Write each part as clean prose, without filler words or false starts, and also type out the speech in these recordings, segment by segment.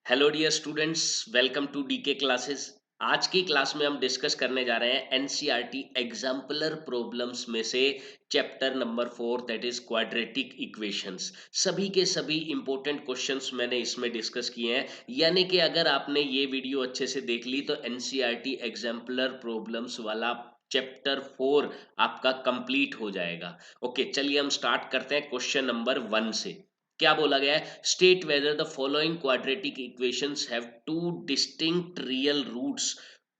Hello dear students, welcome to DK classes. आज की class में हम डिस्कस करने जा रहे हैं एनसीईआरटी एग्जाम्पलर प्रॉब्लम्स में से chapter number 4 that is quadratic equations. सभी के सभी इंपॉर्टेंट क्वेश्चंस मैंने इसमें डिस्कस किए हैं, यानी कि अगर आपने ये वीडियो अच्छे से देख ली तो एनसीईआरटी एग्जाम्पलर प्रॉब्लम्स वाला चैप्टर 4 आपका कंप्लीट हो जाएगा। ओके, चलिए हम स्टार्ट करते हैं क्वेश्चन नंबर 1 से। क्या बोला गया है? State whether the following quadratic equations have two distinct real roots.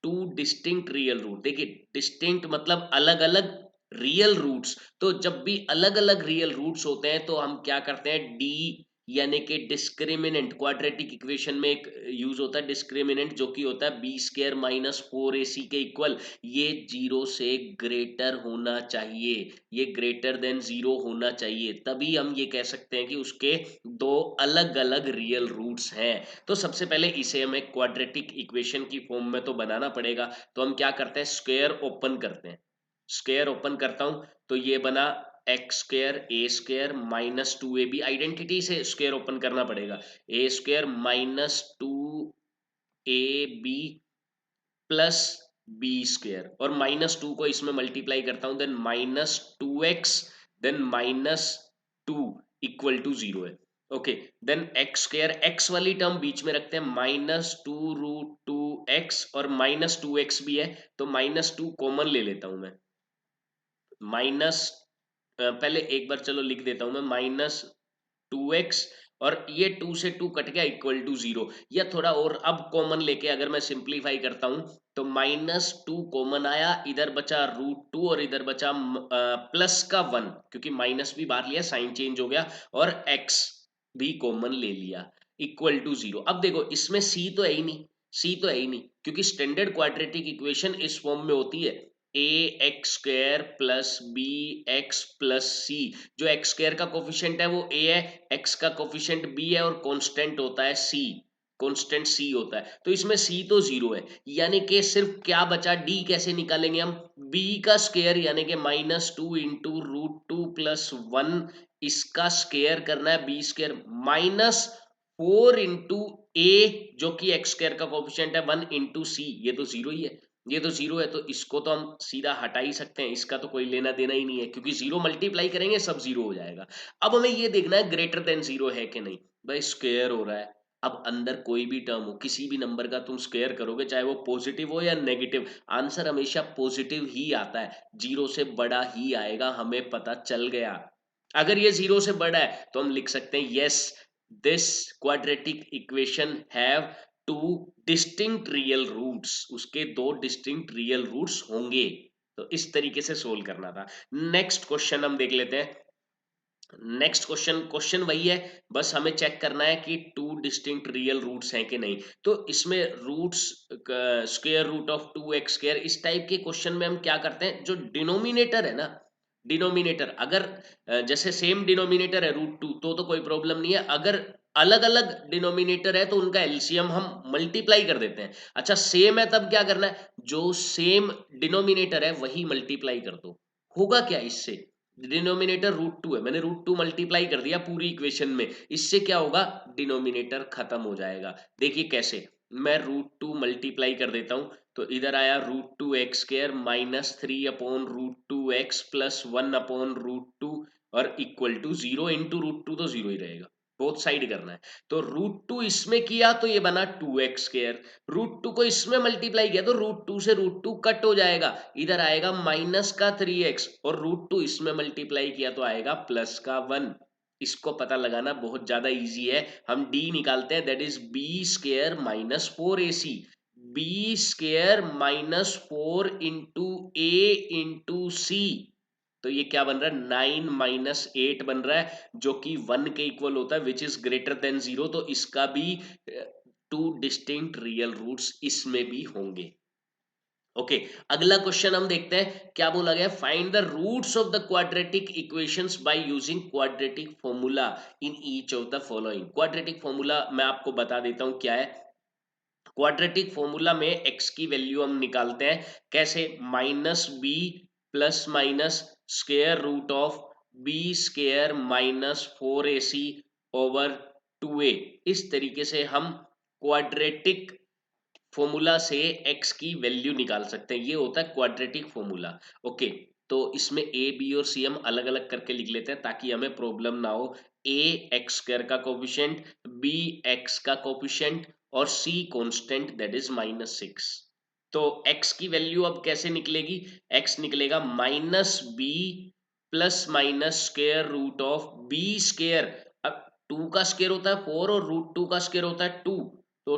Two distinct real root, देखिए डिस्टिंक्ट मतलब अलग अलग रियल रूट्स। तो जब भी अलग अलग रियल रूट्स होते हैं तो हम क्या करते हैं, डी यानी कि डिस्क्रिमिनेंट। क्वाड्रेटिक इक्वेशन में एक यूज होता है डिस्क्रिमिनेंट, जो कि होता है बी स्क्वायर माइनस 4ac के इक्वल। ये जीरो से ग्रेटर होना चाहिए, ये ग्रेटर देन जीरो होना चाहिए, तभी हम ये कह सकते हैं कि उसके दो अलग अलग रियल रूट्स हैं। तो सबसे पहले इसे हमें क्वाड्रेटिक इक्वेशन की फॉर्म में तो बनाना पड़ेगा। तो हम क्या करते हैं, स्क्वायर ओपन करते हैं। स्क्वायर ओपन करता हूं तो ये बना x square a square minus 2ab। Identity से स्क्वायर ओपन करना पड़ेगा। A square minus 2ab plus b square, और माइनस 2 को इसमें मल्टीप्लाई करता हूं, then minus 2x, then minus 2 equal to 0 है। Okay, then x square, x वाली टर्म बीच में रखते हैं, माइनस 2√2x, और माइनस 2x भी है तो माइनस 2 कॉमन ले लेता हूं मैं। माइनस पहले एक बार चलो लिख देता हूं मैं, माइनस 2x, और ये 2 से 2 कट गया इक्वल टू 0। या थोड़ा और अब कॉमन लेके अगर मैं सिंप्लीफाई करता हूं तो माइनस 2 कॉमन आया, इधर बचा √2 और इधर बचा प्लस का 1, क्योंकि माइनस भी बाहर लिया साइन चेंज हो गया, और x भी कॉमन ले लिया इक्वल टू 0। अब देखो इसमें c तो है ही नहीं, c तो है ही नहीं, क्योंकि स्टैंडर्ड क्वाड्रेटिक इक्वेशन इस फॉर्म में होती है a x square plus b x plus c. जो एक्स स्क्वायर का कोफिशिएंट है वो ए है, एक्स का कोफिशिएंट बी है, और कांस्टेंट होता है सी, कांस्टेंट सी होता है। तो इसमें सी तो जीरो है, यानी कि सिर्फ क्या बचा, डी कैसे निकालेंगे हम, बी का स्क्वायर यानी कि माइनस 2 इंटू √2 प्लस 1, इसका स्क्वायर करना है बी स्क्वायर माइनस 4 इंटू ए, जो कि एक्स स्क्वायर का कोफिशिएंट है 1 इंटू सी, ये तो जीरो ही है, ये तो जीरो है, तो इसको तो हम सीधा हटा ही सकते हैं, इसका तो कोई लेना देना ही नहीं है, क्योंकि जीरो मल्टीप्लाई करेंगे सब जीरो हो जाएगा। अब हमें ये देखना है ग्रेटर देन जीरो है कि नहीं। भाई स्क्वायर हो रहा है, अब अंदर कोई भी टर्म हो, किसी भी नंबर का तुम स्क्वायर करोगे, चाहे वो पॉजिटिव हो या नेगेटिव, आंसर हमेशा पॉजिटिव ही आता है, जीरो से बड़ा ही आएगा, हमें पता चल गया। अगर ये जीरो से बड़ा है तो हम लिख सकते हैं yes, this quadratic equation have two distinct real roots, उसके दो डिस्टिंक्ट रियल रूट्स होंगे। तो इस तरीके से सोल्व करना था। नेक्स्ट क्वेश्चन हम देख लेते हैं। नेक्स्ट क्वेश्चन, क्वेश्चन वही है, बस हमें चेक करना है कि टू डिस्टिंक्ट रियल रूट्स हैं कि नहीं। तो इसमें roots, square root of 2x square, इस टाइप के क्वेश्चन में हम क्या करते हैं, जो डिनोमिनेटर है ना, डिनोमिनेटर अगर जैसे सेम डिनोमिनेटर है √2 तो कोई प्रॉब्लम नहीं है, अगर अलग अलग डिनोमिनेटर है तो उनका एलसीएम हम मल्टीप्लाई कर देते हैं। अच्छा सेम है तब क्या करना है, जो सेम डिनोमिनेटर है वही मल्टीप्लाई कर दो। होगा क्या इससे, डिनोमिनेटर √2 है, मैंने √2 मल्टीप्लाई कर दिया पूरी इक्वेशन में, इससे क्या होगा, डिनोमिनेटर खत्म हो जाएगा। देखिए कैसे, मैं √2 मल्टीप्लाई कर देता हूं, तो इधर आया √2x square minus 3/√2x plus 1/√2, और इक्वल टू 0 इंटू √2, तो 0 ही रहेगा, बोथ साइड करना है। तो √2 इसमें किया तो ये बना 2x स्क्वायर, √2 को इसमें मल्टीप्लाई किया तो √2 से √2 कट हो जाएगा, इधर आएगा माइनस का 3x, और √2 इसमें मल्टीप्लाई किया तो आएगा प्लस का 1। इसको पता लगाना बहुत ज्यादा इजी है, हम d निकालते हैं, that is b square minus 4ac, b square minus 4 into a into c. तो ये क्या बन रहा है, 9 माइनस 8 बन रहा है, जो कि 1 के इक्वल होता है, विच इज ग्रेटर देन 0। तो इसका भी टू डिस्टिंक्ट रियल रूट्स इसमें भी होंगे। ओके, अगला क्वेश्चन हम देखते हैं, क्या बोला गया, find the roots of the quadratic equations by using quadratic formula in each of the following. Quadratic formula मैं आपको बता देता हूं क्या है। क्वाड्रेटिक फॉर्मूला में x की वैल्यू हम निकालते हैं कैसे, minus B plus minus square root of B square minus 4ac over 2a। इस तरीके से हम क्वाड्रेटिक फॉर्मूला से x की वैल्यू निकाल सकते हैं, ये होता है क्वाड्रेटिक फॉर्मूला। ओके, तो इसमें a b और c हम अलग अलग करके लिख लेते हैं ताकि हमें प्रॉब्लम ना हो। a एक्स स्क्वायर का कोफिशिएंट, b x का कोफिशिएंट और c कांस्टेंट दैट इज -6। तो x की वैल्यू अब कैसे निकलेगी? x निकलेगा -b plus minus square root of b square. अब 2 का स्क्वायर होता है 4 और √2 का स्क्वायर होता है 2, तो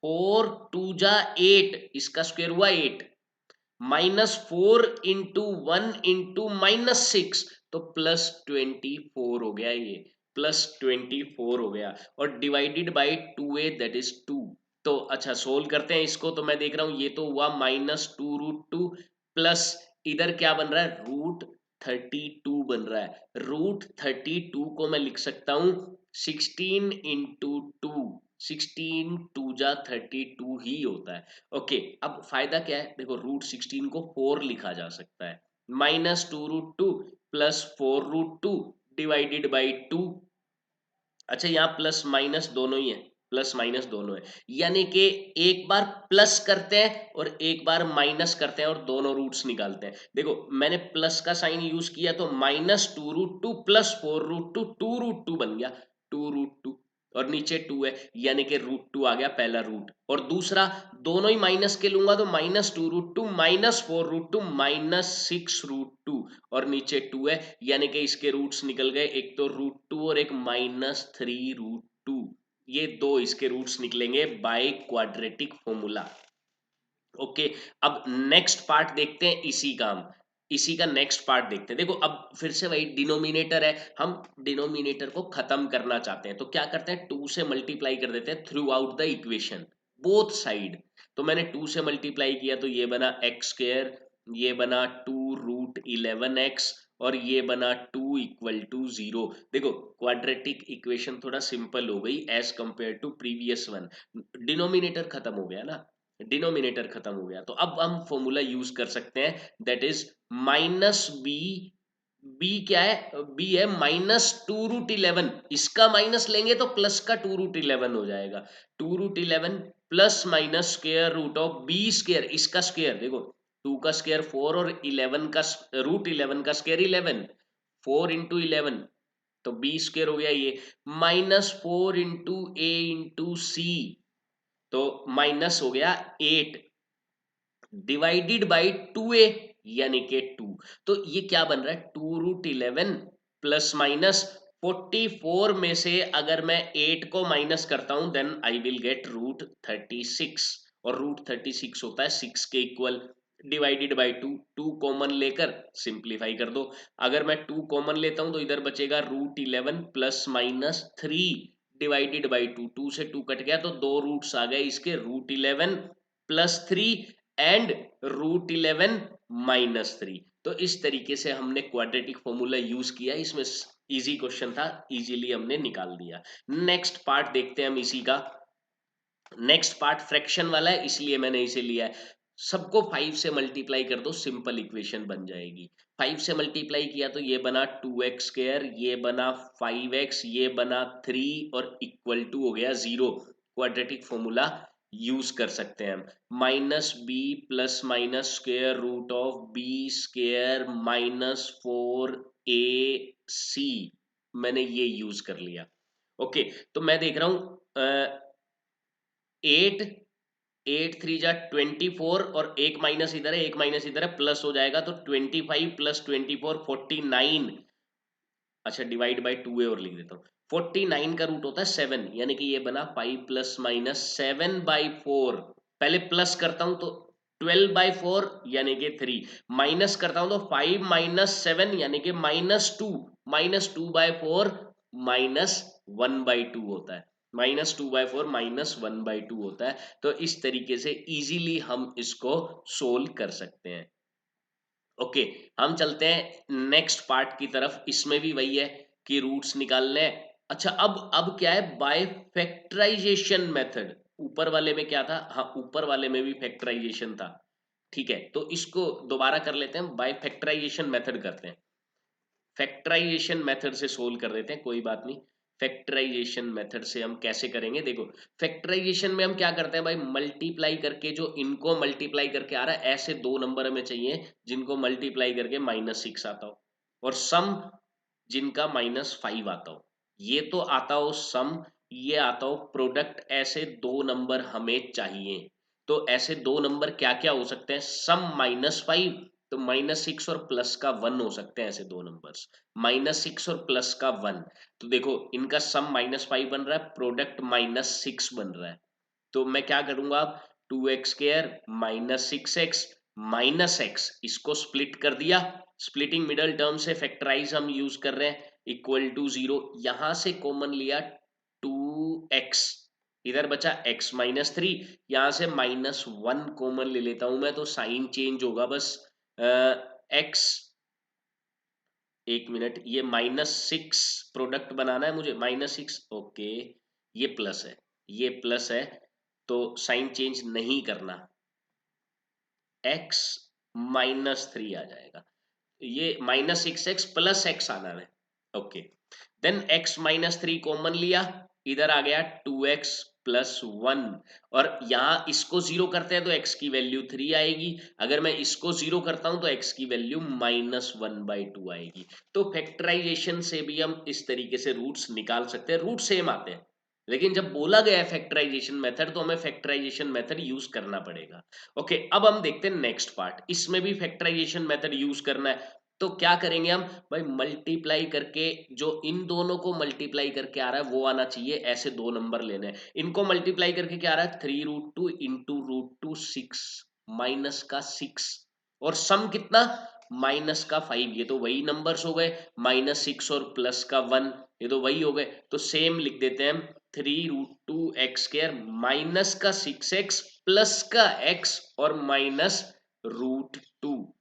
4 2 जा 8, इसका स्क्वायर हुआ 8, -4 इंटू 1 इंटू -6, तो +24 हो गया, ये +24 हो गया। और divided by 2a that is 2। तो अच्छा सोल्व करते हैं इसको। तो मैं देख रहा हूं ये तो हुआ -2√2 प्लस इधर क्या बन रहा है, √32 बन रहा है। √32 को मैं लिख सकता हूं 16 इंटू 2, 16 2 जा 32 ही होता है। ओके, अब फायदा क्या है, देखो √16 को 4 लिखा जा सकता है, -2√2 प्लस 4√2 डिवाइडेड बाई 2। अच्छा, यहाँ प्लस माइनस दोनों ही है, प्लस माइनस दोनों है, यानी कि एक बार प्लस करते हैं और एक बार माइनस करते हैं और दोनों रूट्स निकालते हैं। देखो मैंने प्लस का साइन यूज किया तो -2√2 प्लस 4√2, 2√2 बन गया, 2√2, और नीचे 2 है यानी कि √2 आ गया पहला रूट। और दूसरा दोनों ही माइनस के लूंगा तो -2√2 -4√2 -6√2, और नीचे 2 है यानी कि इसके रूट्स निकल गए, एक तो √2 और एक -3√2। ये दो इसके रूट्स निकलेंगे बाय क्वाड्रेटिक फॉर्मूला। ओके, अब नेक्स्ट पार्ट देखते हैं इसी का नेक्स्ट पार्ट देखते हैं। देखो अब फिर से वही डिनोमिनेटर है, हम डिनोमिनेटर को खत्म करना चाहते हैं तो क्या करते हैं, 2 से मल्टीप्लाई कर देते हैं through out the equation, both side. तो मैंने 2 से मल्टीप्लाई किया तो ये बना एक्स स्क्वायर, ये बना 2√11x, और ये बना 2 इक्वल टू 0। देखो क्वाड्रेटिक इक्वेशन थोड़ा सिंपल हो गई as compare to previous one, denominator खत्म हो गया ना, डिनोमिनेटर खत्म हो गया। तो अब हम फॉर्मूला यूज कर सकते हैं दैट इज -b। b क्या है, b है -2√11, इसका माइनस लेंगे तो प्लस का 2√11 हो जाएगा, 2√11 plus minus square root of b square, इसका स्क्वायर देखो 2 का स्क्वायर 4 और 11 का √11 का स्क्वायर 11, 4 इंटू 11 तो b स्क्वायर हो गया ये, -4 इंटू a इंटू c, तो माइनस हो गया 8 डिवाइडेड बाई 2a यानी कि 2। तो ये क्या बन रहा है, 2√11 प्लस माइनस 44 में से अगर मैं 8 को माइनस करता हूं देन आई विल गेट √36, और √36 होता है 6 के इक्वल, डिवाइडेड बाई 2, 2 कॉमन लेकर सिंप्लीफाई कर दो। अगर मैं 2 कॉमन लेता हूं तो इधर बचेगा √11 प्लस माइनस 3 डिवाइडेड बाई 2, 2 से 2 कट गया तो दो रूट्स आ गए इसके, √11 प्लस 3 एंड √11 -3। तो इस तरीके से हमने क्वाड्रेटिक फॉर्मूला यूज किया, इसमें इजी क्वेश्चन था, इजीली हमने निकाल दिया। नेक्स्ट पार्ट देखते हैं हम इसी का। नेक्स्ट पार्ट फ्रैक्शन वाला है इसलिए मैंने इसे लिया है। सबको 5 से मल्टीप्लाई कर दो, सिंपल इक्वेशन बन जाएगी। 5 से मल्टीप्लाई किया तो ये बना 2x स्क्वायर, ये बना 5x, ये बना 3 और इक्वल टू हो गया 0। क्वाड्रेटिक फॉर्मूला यूज कर सकते हैं हम, -b plus minus square root of b square -4ac, मैंने ये यूज कर लिया। ओके, तो मैं देख रहा हूं 8, 8 3 जा 24, और एक माइनस इधर है एक माइनस इधर है, प्लस हो जाएगा तो 25 प्लस 24 49। अच्छा डिवाइड बाई 2a और लिख देता हूँ, 49 का रूट होता है 7, यानी कि ये बना 5 प्लस माइनस 7/4। पहले प्लस करता हूं तो 12/4 यानी कि 3, माइनस करता हूं तो 5 माइनस 7 यानी कि -2, -2/4 -1/2 होता है, -2/4 -1/2 होता है। तो इस तरीके से इजीली हम इसको सोल्व कर सकते हैं। ओके, हम चलते हैं नेक्स्ट पार्ट की तरफ, इसमें भी वही है कि रूट्स निकालने हैं। अच्छा अब क्या है, बाय फैक्टराइजेशन मेथड। ऊपर वाले में क्या था, हाँ ऊपर वाले में भी फैक्टराइजेशन था, ठीक है, तो इसको दोबारा कर लेते हैं, बाय फैक्टराइजेशन मेथड करते हैं, फैक्टराइजेशन मेथड से सोल्व कर देते हैं, कोई बात नहीं। फैक्टराइजेशन मेथड से हम कैसे करेंगे, देखो फैक्टराइजेशन में हम क्या करते हैं भाई, मल्टीप्लाई करके, जो इनको मल्टीप्लाई करके आ रहा है, ऐसे दो नंबर हमें चाहिए जिनको मल्टीप्लाई करके -6 आता हो, और सम जिनका -5 आता हो। ये तो आता हो सम, ये आता हो प्रोडक्ट, ऐसे दो नंबर हमें चाहिए। तो ऐसे दो नंबर क्या क्या हो सकते हैं, सम -5, तो -6 और प्लस का 1 हो सकते हैं ऐसे दो नंबर्स, -6 और प्लस का 1। तो देखो इनका सम -5 बन रहा है, प्रोडक्ट -6 बन रहा है। तो मैं क्या करूंगा अब, 2x² -6x -x, इसको स्प्लिट कर दिया, स्प्लिटिंग मिडल टर्म से फैक्टराइज हम यूज कर रहे हैं, इक्वल टू 0, यहां से कॉमन लिया 2x, इधर बचा x-3, यहां से -1 कॉमन ले लेता हूं मैं, तो साइन चेंज होगा बस, x, एक मिनट, ये -6 प्रोडक्ट बनाना है मुझे, -6, ओके, ये प्लस है, ये प्लस है, तो साइन चेंज नहीं करना, x -3 आ जाएगा, ये -6x प्लस x आना है, ओके। देन x-3 कॉमन लिया, इधर आ गया 2x प्लस 1, और यहां इसको जीरो करते हैं तो x की वैल्यू 3 आएगी, अगर मैं इसको जीरो करता हूं तो x की वैल्यू -1/2 आएगी। तो फैक्टराइजेशन से भी हम इस तरीके से रूट्स निकाल सकते हैं, रूट सेम आते हैं, लेकिन जब बोला गया है फैक्टराइजेशन मेथड, तो हमें फैक्टराइजेशन मेथड यूज करना पड़ेगा। ओके, अब हम देखते हैं नेक्स्ट पार्ट, इसमें भी फैक्टराइजेशन मेथड यूज करना है। तो क्या करेंगे हम भाई, मल्टीप्लाई करके, जो इन दोनों को मल्टीप्लाई करके आ रहा है वो आना चाहिए, ऐसे दो नंबर लेने हैं, इनको मल्टीप्लाई करके क्या आ रहा है, 3√2 इंटू √2 6 माइनस का 6, और सम कितना, -5, ये तो वही नंबर्स हो गए, -6 और प्लस का 1, ये तो वही हो गए, तो सेम लिख देते हैं हम, 3√2x² माइनस का 6x प्लस का x और -√2,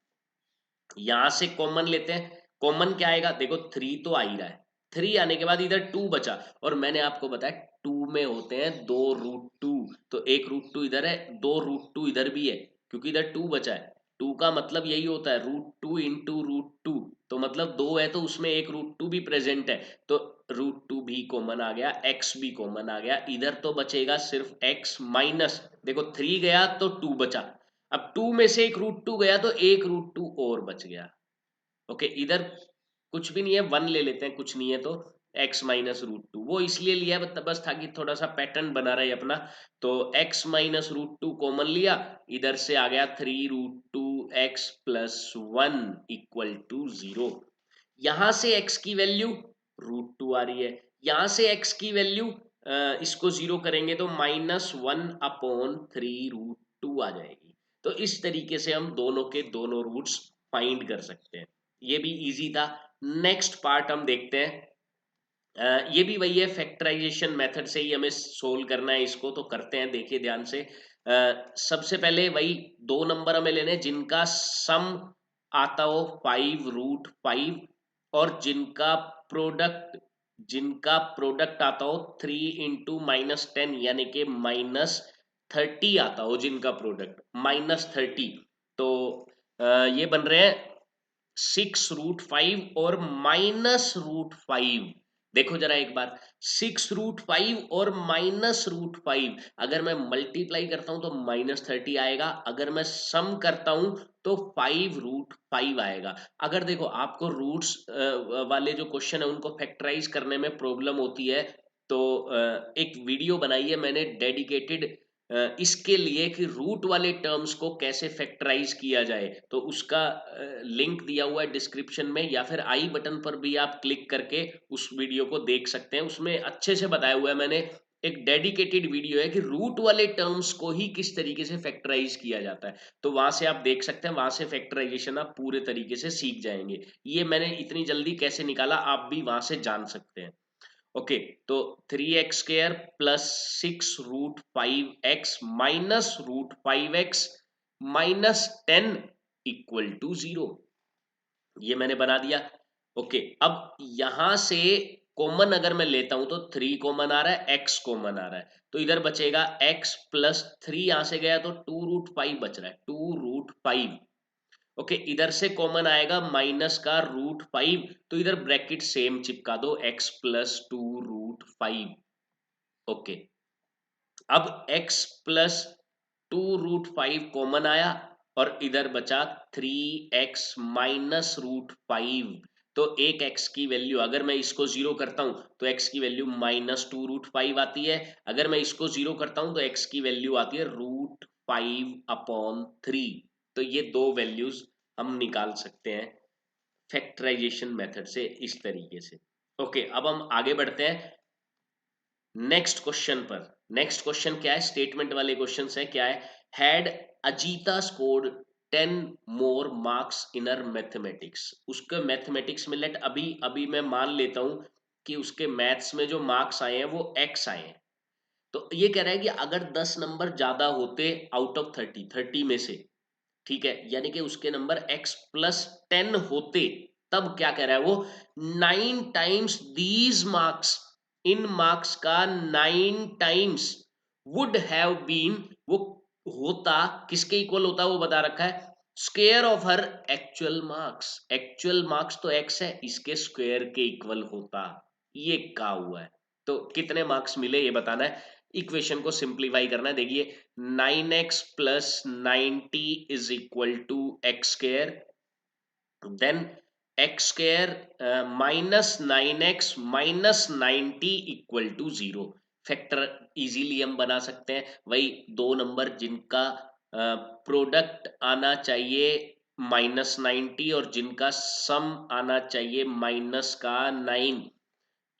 यहां से कॉमन लेते हैं, कॉमन क्या आएगा, देखो 3 तो आ ही रहा है, 3 आने के बाद इधर 2 बचा, और मैंने आपको बताया 2 में होते हैं 2√2, तो एक √2 इधर है, 2√2 इधर भी है, क्योंकि इधर 2 बचा है, 2 का मतलब यही होता है √2 इंटू √2, तो मतलब 2 है तो उसमें एक √2 भी प्रेजेंट है, तो √2 भी कॉमन आ गया, x भी कॉमन आ गया, इधर तो बचेगा सिर्फ x माइनस, देखो 3 गया तो 2 बचा, अब 2 में से एक √2 गया तो एक √2 और बच गया, ओके, इधर कुछ भी नहीं है, 1 ले लेते हैं, कुछ नहीं है तो x -√2, वो इसलिए लिया है बस ताकि थोड़ा सा पैटर्न बना रहे अपना, तो x -√2 कॉमन लिया, इधर से आ गया 3√2x प्लस 1 इक्वल टू 0, यहां से x की वैल्यू √2 आ रही है, यहां से x की वैल्यू, इसको जीरो करेंगे तो -1/3√2 आ जाएगी। तो इस तरीके से हम दोनों के दोनों रूट्स फाइंड कर सकते हैं, ये भी इजी था। नेक्स्ट पार्ट हम देखते हैं, ये भी वही है, फैक्टराइजेशन मेथड से ही हमें सोल्व करना है इसको, तो करते हैं, देखिए ध्यान से, सबसे पहले वही दो नंबर हमें लेने हैं जिनका सम आता हो 5√5, और जिनका प्रोडक्ट आता हो 3 × -10, यानी कि -30 आता हो, जिनका प्रोडक्ट -30, तो ये बन रहे हैं 6√5 और -√5, देखो जरा एक बार, 6√5 और -√5, अगर मैं मल्टीप्लाई करता हूं तो -30 आएगा, अगर मैं सम करता हूं तो 5√5 आएगा। अगर देखो आपको रूट्स वाले जो क्वेश्चन है उनको फैक्टराइज करने में प्रॉब्लम होती है, तो एक वीडियो बनाई है मैंने डेडिकेटेड इसके लिए कि रूट वाले टर्म्स को कैसे फैक्टराइज किया जाए, तो उसका लिंक दिया हुआ है डिस्क्रिप्शन में, या फिर आई बटन पर भी आप क्लिक करके उस वीडियो को देख सकते हैं, उसमें अच्छे से बताया हुआ है मैंने, एक डेडिकेटेड वीडियो है कि रूट वाले टर्म्स को ही किस तरीके से फैक्टराइज किया जाता है, तो वहां से आप देख सकते हैं, वहां से फैक्टराइजेशन आप पूरे तरीके से सीख जाएंगे, ये मैंने इतनी जल्दी कैसे निकाला आप भी वहां से जान सकते हैं। ओके, तो 3x² plus 6√5x minus √5x -10 equal to 0, ये मैंने बना दिया। ओके, अब यहां से कॉमन अगर मैं लेता हूं तो 3 कॉमन आ रहा है, x कॉमन आ रहा है, तो इधर बचेगा x प्लस 3, यहां से गया तो 2√5 बच रहा है, 2√5, ओके, इधर से कॉमन आएगा माइनस का √5, तो इधर ब्रैकेट सेम चिपका दो, x प्लस 2√5। ओके, अब x प्लस 2√5 कॉमन आया और इधर बचा 3x माइनस √5। तो एक x की वैल्यू, अगर मैं इसको जीरो करता हूं तो x की वैल्यू -2√5 आती है, अगर मैं इसको जीरो करता हूं तो x की वैल्यू आती है √5/3। तो ये दो वैल्यूज हम निकाल सकते हैं फैक्टराइजेशन मेथड से, इस तरीके से। ओके, अब हम आगे बढ़ते हैं नेक्स्ट क्वेश्चन पर। नेक्स्ट क्वेश्चन क्या है, स्टेटमेंट वाले क्वेश्चन है। क्या है, had Ajita scored 10 more marks in her mathematics. उसके मैथमेटिक्स में लेट अभी अभी मैं मान लेता हूं कि उसके मैथ्स में जो मार्क्स आए हैं वो x आए हैं। तो ये कह रहा है कि अगर 10 नंबर ज्यादा होते आउट ऑफ 30 में से, ठीक है, यानी कि उसके नंबर x प्लस 10 होते, तब क्या कह रहा है वो, 9 times these marks, in marks का 9 टाइम्स वुड हैव बीन, वो होता, किसके इक्वल होता वो बता रखा है, square of her actual marks. Actual marks तो x है, इसके स्क्वायर के इक्वल होता। ये कहा हुआ है, तो कितने मार्क्स मिले ये बताना है। इक्वेशन को सिंप्लीफाई करना है। देखिए, 9x plus 90 is equal to x square, then x square minus 9x minus 90 equal to 0। Factor easily हम बना सकते हैं, वही दो नंबर जिनका प्रोडक्ट आना चाहिए -90 और जिनका सम आना चाहिए माइनस का 9।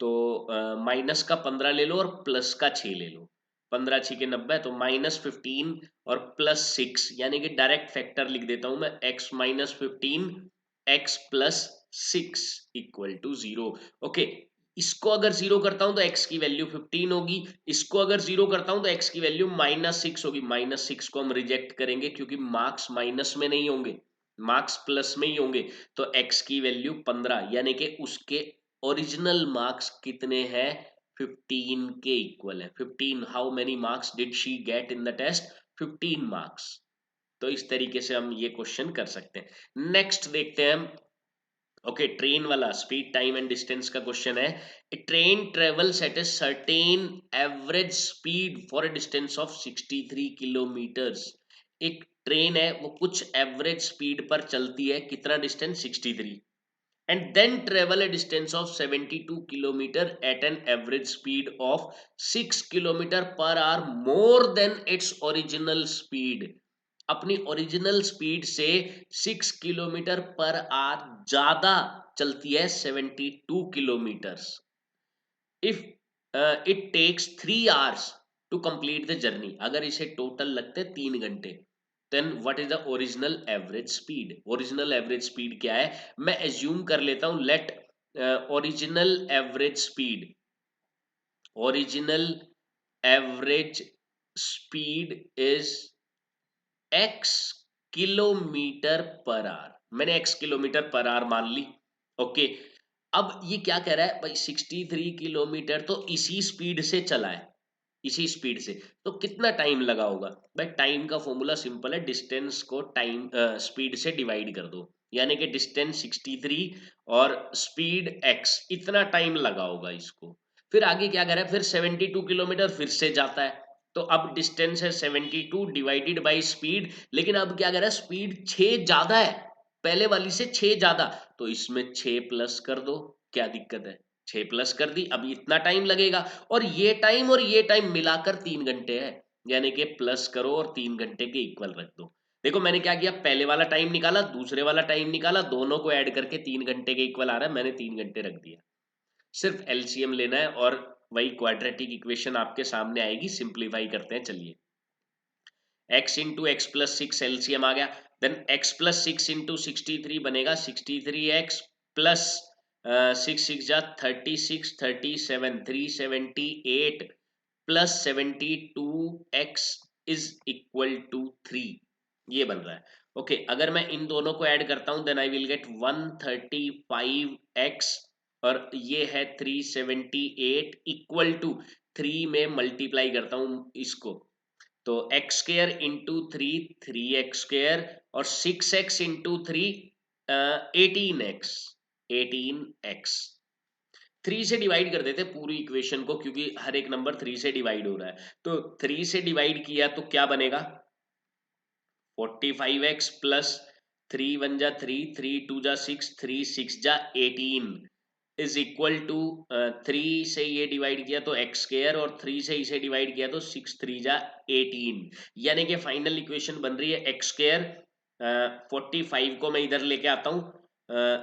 तो माइनस का 15 ले लो और प्लस का 6 ले लो, 15 6 के 90, तो -15 और +6, यानी कि डायरेक्ट फैक्टर लिख देता हूं मैं, x minus 15 x plus 6 equal to 0। Okay, इसको अगर जीरो करता हूं तो x की वैल्यू 15 होगी, इसको अगर जीरो करता हूं तो x की वैल्यू -6 होगी। -6 को हम रिजेक्ट करेंगे क्योंकि मार्क्स माइनस में नहीं होंगे, मार्क्स प्लस में ही होंगे। तो x की वैल्यू 15, यानी कि उसके ओरिजिनल मार्क्स कितने हैं, 15 के इक्वल है। 15, how many marks did she get in the test, 15 marks. तो इस तरीके से हम ये क्वेश्चन कर सकते हैं। नेक्स्ट देखते हैं हम। ओके, ट्रेन वाला स्पीड टाइम एंड डिस्टेंस का क्वेश्चन है। A train travels at a certain average speed for a distance of 63 kilometres. एक ट्रेन है, वो कुछ एवरेज स्पीड पर चलती है, कितना distance, 63, and then travel a distance of 72 kilometer at an average speed of 6 kilometer per hour more than its original speed। अपनी original speed से 6 किलोमीटर पर आवर ज्यादा चलती है, 72 kilometres. If it takes 3 hours to complete the journey, अगर इसे total लगते 3 घंटे, then what is the original average speed. Original average speed क्या है, मैं एज्यूम कर लेता हूं, let original average speed, original average speed is x kilometre per hour. मैंने x किलोमीटर पर आवर मान ली। ओके, अब ये क्या कह रहा है भाई, 63 किलोमीटर तो इसी स्पीड से चला है, इसी स्पीड से, तो कितना टाइम लगा होगा। भाई टाइम का फॉर्मूला सिंपल है, डिस्टेंस को टाइम स्पीड से डिवाइड कर दो, यानी कि डिस्टेंस 63 और स्पीड x, इतना टाइम लगा होगा इसको। फिर आगे क्या कर रहा है, फिर 72 किलोमीटर फिर से जाता है, तो अब डिस्टेंस है 72 डिवाइडेड बाई स्पीड, लेकिन अब क्या कर रहा है, स्पीड 6 ज्यादा है, पहले वाली से 6 ज्यादा, तो इसमें 6 प्लस कर दो, क्या दिक्कत है, 6 प्लस कर दी, अब इतना टाइम लगेगा, और ये टाइम मिलाकर 3 घंटे है, यानी कि प्लस करो और 3 घंटे के इक्वल रख दो। देखो मैंने क्या किया, पहले वाला टाइम निकाला, दूसरे वाला टाइम निकाला, दोनों को ऐड करके 3 घंटे के इक्वल आ रहा है, मैंने 3 घंटे रख दिया। सिर्फ एलसीएम लेना है और वही क्वाड्रेटिक इक्वेशन आपके सामने आएगी। सिंप्लीफाई करते हैं, चलिए। x into x plus 6 LCM आ गया, देन x प्लस 6 इंटू 63 बनेगा 63x प्लस 6 6 जा 36 37 378 plus 72x is equal to 3, ये बन रहा है। ओके, अगर मैं इन दोनों को ऐड करता हूं then I will get 135x, और ये है 378 इक्वल टू 3 में मल्टीप्लाई करता हूं इसको, तो एक्स स्क्र इंटू 3 और 6x इंटू 18x 18x 3 से डिवाइड कर देते पूरी इक्वेशन को, क्योंकि हर एक नंबर 3 से डिवाइड हो रहा है। तो 3 से डिवाइड किया तो क्या बनेगा, 45x प्लस 3 1 जा 3 3 2 जा 6 3 6 जा 18 इज इक्वल टू 3 से ये डिवाइड किया तो एक्स स्क्र और 3 से इसे डिवाइड किया तो 6 3 जा 18, यानी कि फाइनल इक्वेशन बन रही है एक्स स्क्र 45 को मैं इधर लेके आता हूँ,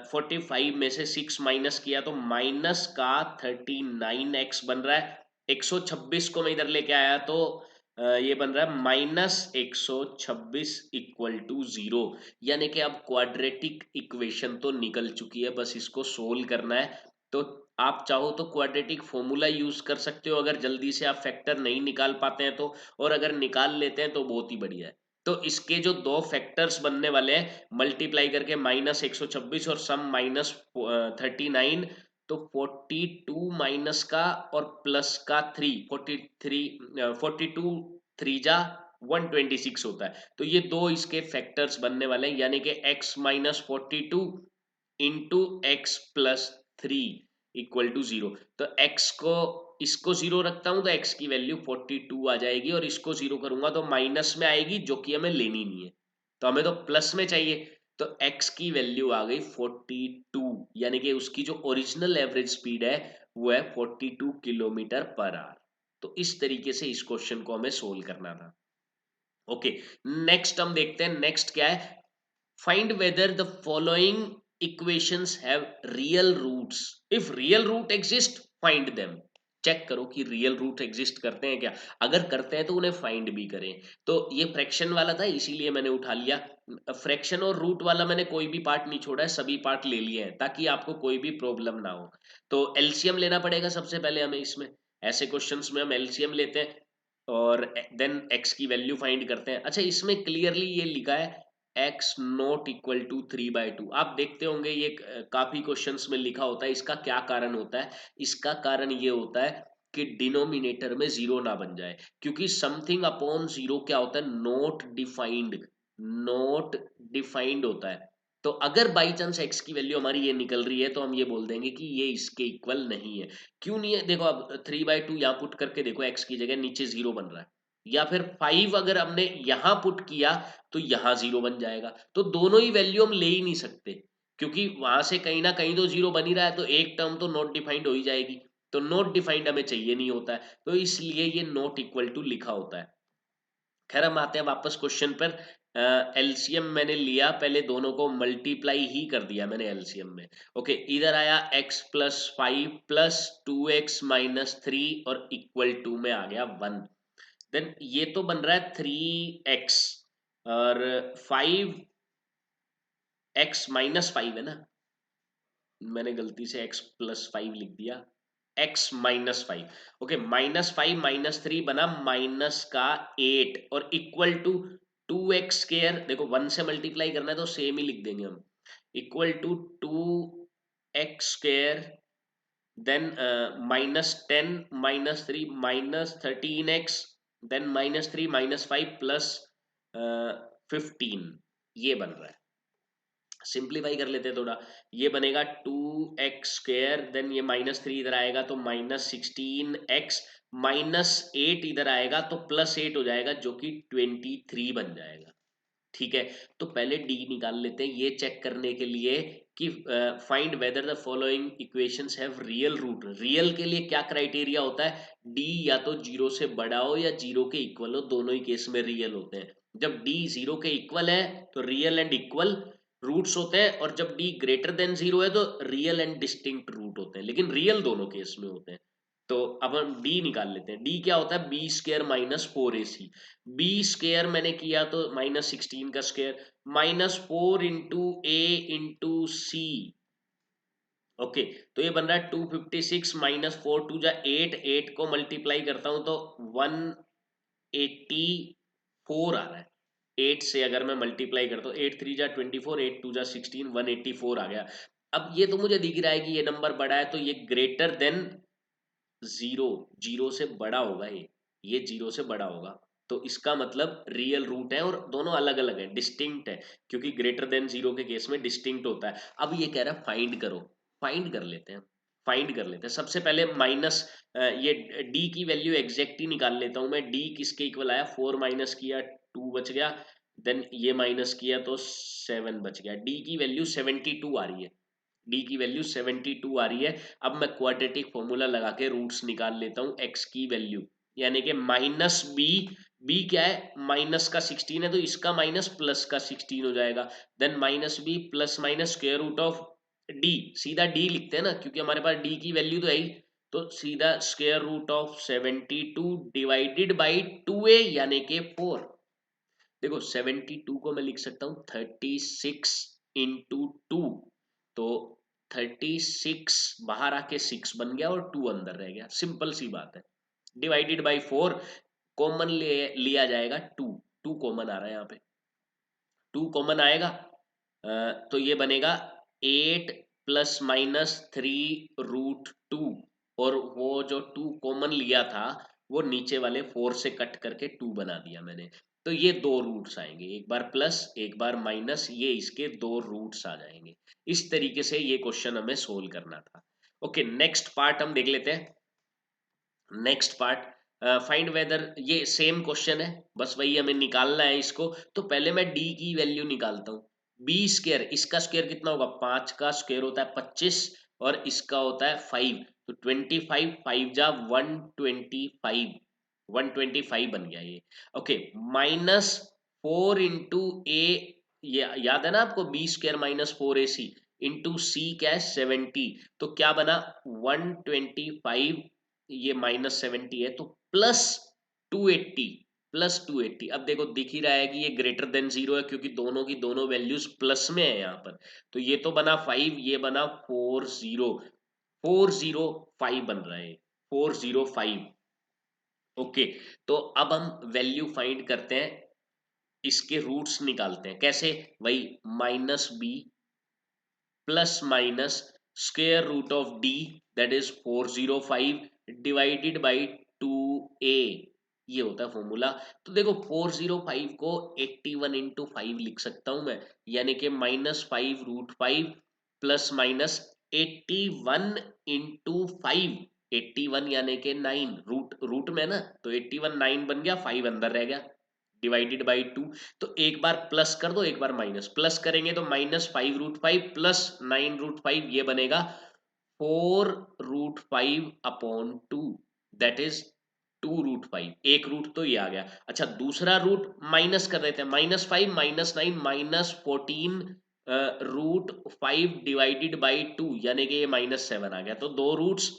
45 में से 6 माइनस किया तो माइनस का 39x बन रहा है। 126 को मैं इधर लेके आया तो ये बन रहा है -126 इक्वल टू 0, यानी कि अब क्वाड्रेटिक इक्वेशन तो निकल चुकी है, बस इसको सोल्व करना है। तो आप चाहो तो क्वाड्रेटिक फॉर्मूला यूज कर सकते हो अगर जल्दी से आप फैक्टर नहीं निकाल पाते हैं तो, और अगर निकाल लेते हैं तो बहुत ही बढ़िया है। तो इसके जो दो फैक्टर्स बनने वाले हैं मल्टीप्लाई करके -126 और सम -39, तो 42 माइनस का और प्लस का 3 42 3 जा 126 होता है। तो ये दो इसके फैक्टर्स बनने वाले हैं, यानी कि x minus 42 into x plus 3 equal to 0। तो x को इसको 0 रखता हूं तो x की वैल्यू 42 आ जाएगी, और इसको 0 करूंगा तो माइनस में आएगी, जो कि हमें लेनी नहीं है, तो हमें तो प्लस में चाहिए। तो x की वैल्यू आ गई 42, यानी कि उसकी जो ओरिजिनल एवरेज स्पीड है वो है 42 किलोमीटर पर आवर। तो इस तरीके से इस क्वेश्चन को हमें सोल्व करना था। ओके, नेक्स्ट हम देखते हैं, नेक्स्ट क्या है, find whether the following equations have real roots, if real root exist find them. Check करो कि रियल रूट एग्जिस्ट करते हैं क्या, अगर करते हैं तो उन्हें फाइंड भी करें। तो ये फ्रैक्शन वाला था इसीलिए मैंने उठा लिया, फ्रैक्शन और रूट वाला मैंने कोई भी पार्ट नहीं छोड़ा है, सभी पार्ट ले लिए हैं ताकि आपको कोई भी प्रॉब्लम ना हो। तो एलसीएम लेना पड़ेगा सबसे पहले हमें इसमें, ऐसे क्वेश्चंस में हम एलसीएम लेते हैं और देन x की वैल्यू फाइंड करते हैं। अच्छा, इसमें क्लियरली ये लिखा है x नॉट इक्वल टू 3/2, आप देखते होंगे ये काफी क्वेश्चंस में लिखा होता है, इसका क्या कारण होता है, इसका कारण ये होता है कि डिनोमिनेटर में जीरो ना बन जाए, क्योंकि समथिंग अपॉन जीरो क्या होता है, नॉट डिफाइंड, नॉट डिफाइंड होता है। तो अगर बाई चांस x की वैल्यू हमारी ये निकल रही है तो हम ये बोल देंगे कि ये इसके इक्वल नहीं है। क्यों नहीं है, देखो अब 3/2 यहाँ पुट करके देखो, x की जगह नीचे जीरो बन रहा है, या फिर 5 अगर हमने यहाँ पुट किया तो यहाँ जीरो बन जाएगा। तो दोनों ही वैल्यू हम ले ही नहीं सकते, क्योंकि वहां से कहीं ना कहीं तो जीरो बन ही रहा है, तो एक टर्म तो नॉट डिफाइंड हो ही जाएगी। तो नॉट डिफाइंड हमें चाहिए नहीं होता है, तो इसलिए ये नॉट इक्वल टू लिखा होता है। खैर हम आते हैं वापस क्वेश्चन पर। एलसीएम मैंने लिया, पहले दोनों को मल्टीप्लाई ही कर दिया मैंने एलसीएम में। ओके, इधर आया x plus 5 plus 2x minus 3 और इक्वल टू में आ गया 1। देन ये तो बन रहा है 3x और 5x माइनस 5 है ना, मैंने गलती से x प्लस 5 लिख दिया, x माइनस 5। ओके, -5 -3 बना माइनस का 8 और इक्वल टू 2x स्क्वायर, देखो 1 से मल्टीप्लाई करना है तो सेम ही लिख देंगे हम, equal to 2x square, then -10 -3 -13x, then -3 -5 plus 15, ये बन रहा है। सिंप्लीफाई कर लेते हैं थोड़ा, ये बनेगा 2x स्क्वायर, देन ये -3 इधर आएगा तो -16x, -8 इधर आएगा तो +8 हो जाएगा, जो कि 23 बन जाएगा। ठीक है, तो पहले डी निकाल लेते हैं, ये चेक करने के लिए कि find whether the following equations have real root. Real के लिए क्या क्राइटेरिया होता है, डी या तो जीरो से बड़ा हो या जीरो के इक्वल हो, दोनों ही केस में रियल होते हैं। जब डी जीरो के इक्वल है तो रियल एंड इक्वल रूट्स होते हैं, और जब डी ग्रेटर देन जीरो है तो रियल एंड डिस्टिंक्ट रूट होते हैं, लेकिन रियल दोनों केस में होते हैं। तो अब हम डी निकाल लेते हैं, डी क्या होता है, B square -4ac, B square मैंने किया तो -16 का square, -4 into a into C. Okay, तो ये बन रहा है 256 -4 2 जा 8, 8 को मल्टीप्लाई करता हूं तो 184 आ रहा है। 8 से अगर मैं मल्टीप्लाई करता हूँ, 8 3 जा 24, 8 2 जा 16, 184 आ गया। अब ये तो मुझे दिख रहा है कि ये नंबर बड़ा है, तो ये ग्रेटर देन जीरो, जीरो से बड़ा होगा, ये जीरो से बड़ा होगा। तो इसका मतलब रियल रूट है और दोनों अलग अलग है, डिस्टिंक्ट है, क्योंकि ग्रेटर देन जीरो के केस में डिस्टिंक्ट होता है। अब ये कह रहा है फाइंड करो, फाइंड कर लेते हैं, फाइंड कर लेते हैं। सबसे पहले माइनस ये डी की वैल्यू एग्जैक्ट ही निकाल लेता हूं मैं। डी किसके इक्वल आया, 4 माइनस किया 2 बच गया, देन ये माइनस किया तो 7 बच गया। डी की वैल्यू 72 आ रही है, डी की वैल्यू 72 आ रही है। अब मैं क्वाड्रेटिक फॉर्मूला लगा के रूट्स निकाल लेता हूँ एक्स की वैल्यू, यानी कि माइनस बी, बी क्या है माइनस का 16 है, तो इसका माइनस प्लस का 16 हो जाएगा। Then minus B plus minus square root of D, सीधा डी लिखते हैं ना क्योंकि हमारे पास डी की वैल्यू तो है ही, तो सीधा square root of 72 divided by 2a यानी कि 4। देखो 72 को मैं लिख सकता हूँ 36 इंटू 2, तो 36 बाहर आके 6 बन गया और 2 अंदर रह गया, सिंपल सी बात है। डिवाइडेड बाई 4, कॉमन लिया जाएगा 2, 2 कॉमन आ रहा है यहाँ पे, 2 कॉमन आएगा तो ये बनेगा 8 प्लस माइनस 3 रूट 2, और वो जो 2 कॉमन लिया था वो नीचे वाले 4 से कट करके 2 बना दिया मैंने। तो ये दो रूट्स आएंगे, एक बार प्लस एक बार माइनस, ये इसके दो रूट्स आ जाएंगे। इस तरीके से ये क्वेश्चन हमें सोल्व करना था। ओके, नेक्स्ट पार्ट हम देख लेते हैं। नेक्स्ट पार्ट, फाइंड वेदर, ये सेम क्वेश्चन है, बस वही हमें निकालना है इसको। तो पहले मैं डी की वैल्यू निकालता हूँ। बी स्क्वायर, इसका स्क्वायर कितना होगा, 5 का स्क्वायर होता है 25 और इसका होता है 5, तो 25, 5 जा 125, 125 बन गया ये। ओके, माइनस 4 इंटू ए, ये याद है ना आपको, b square minus 4ac into c क्या है 70, तो क्या बना 125, ये -70 है तो प्लस 280, प्लस 280। अब देखो दिख ही रहा है कि ये ग्रेटर देन जीरो है क्योंकि दोनों की दोनों वैल्यूज प्लस में है यहाँ पर, तो ये तो बना 5, ये बना 40, 405 बन रहा है, 405। ओके, तो अब हम वैल्यू फाइंड करते हैं, इसके रूट्स निकालते हैं कैसे, वही minus B plus minus square root of D that is 405 divided by 2a, ये होता है फॉर्मूला। तो देखो 405 को 81 इंटू 5 लिख सकता हूं मैं, यानी कि -5 रूट 5 प्लस माइनस 81 इंटू 5, 81 यानी कि 9, रूट रूट में ना, तो 81 9 बन गया, 5 अंदर रह गया, डिवाइडेड बाई 2। तो एक बार प्लस कर दो एक बार माइनस, प्लस करेंगे तो -5 रूट 5 प्लस 9 रूट 5, ये बनेगा 4 root 5 upon 2, that is 2 root 5, एक रूट तो ये आ गया। अच्छा दूसरा रूट माइनस कर देते हैं, -5 -9 -14 रूट 5 डिवाइडेड बाई 2, यानी कि ये -7 आ गया। तो दो रूट्स,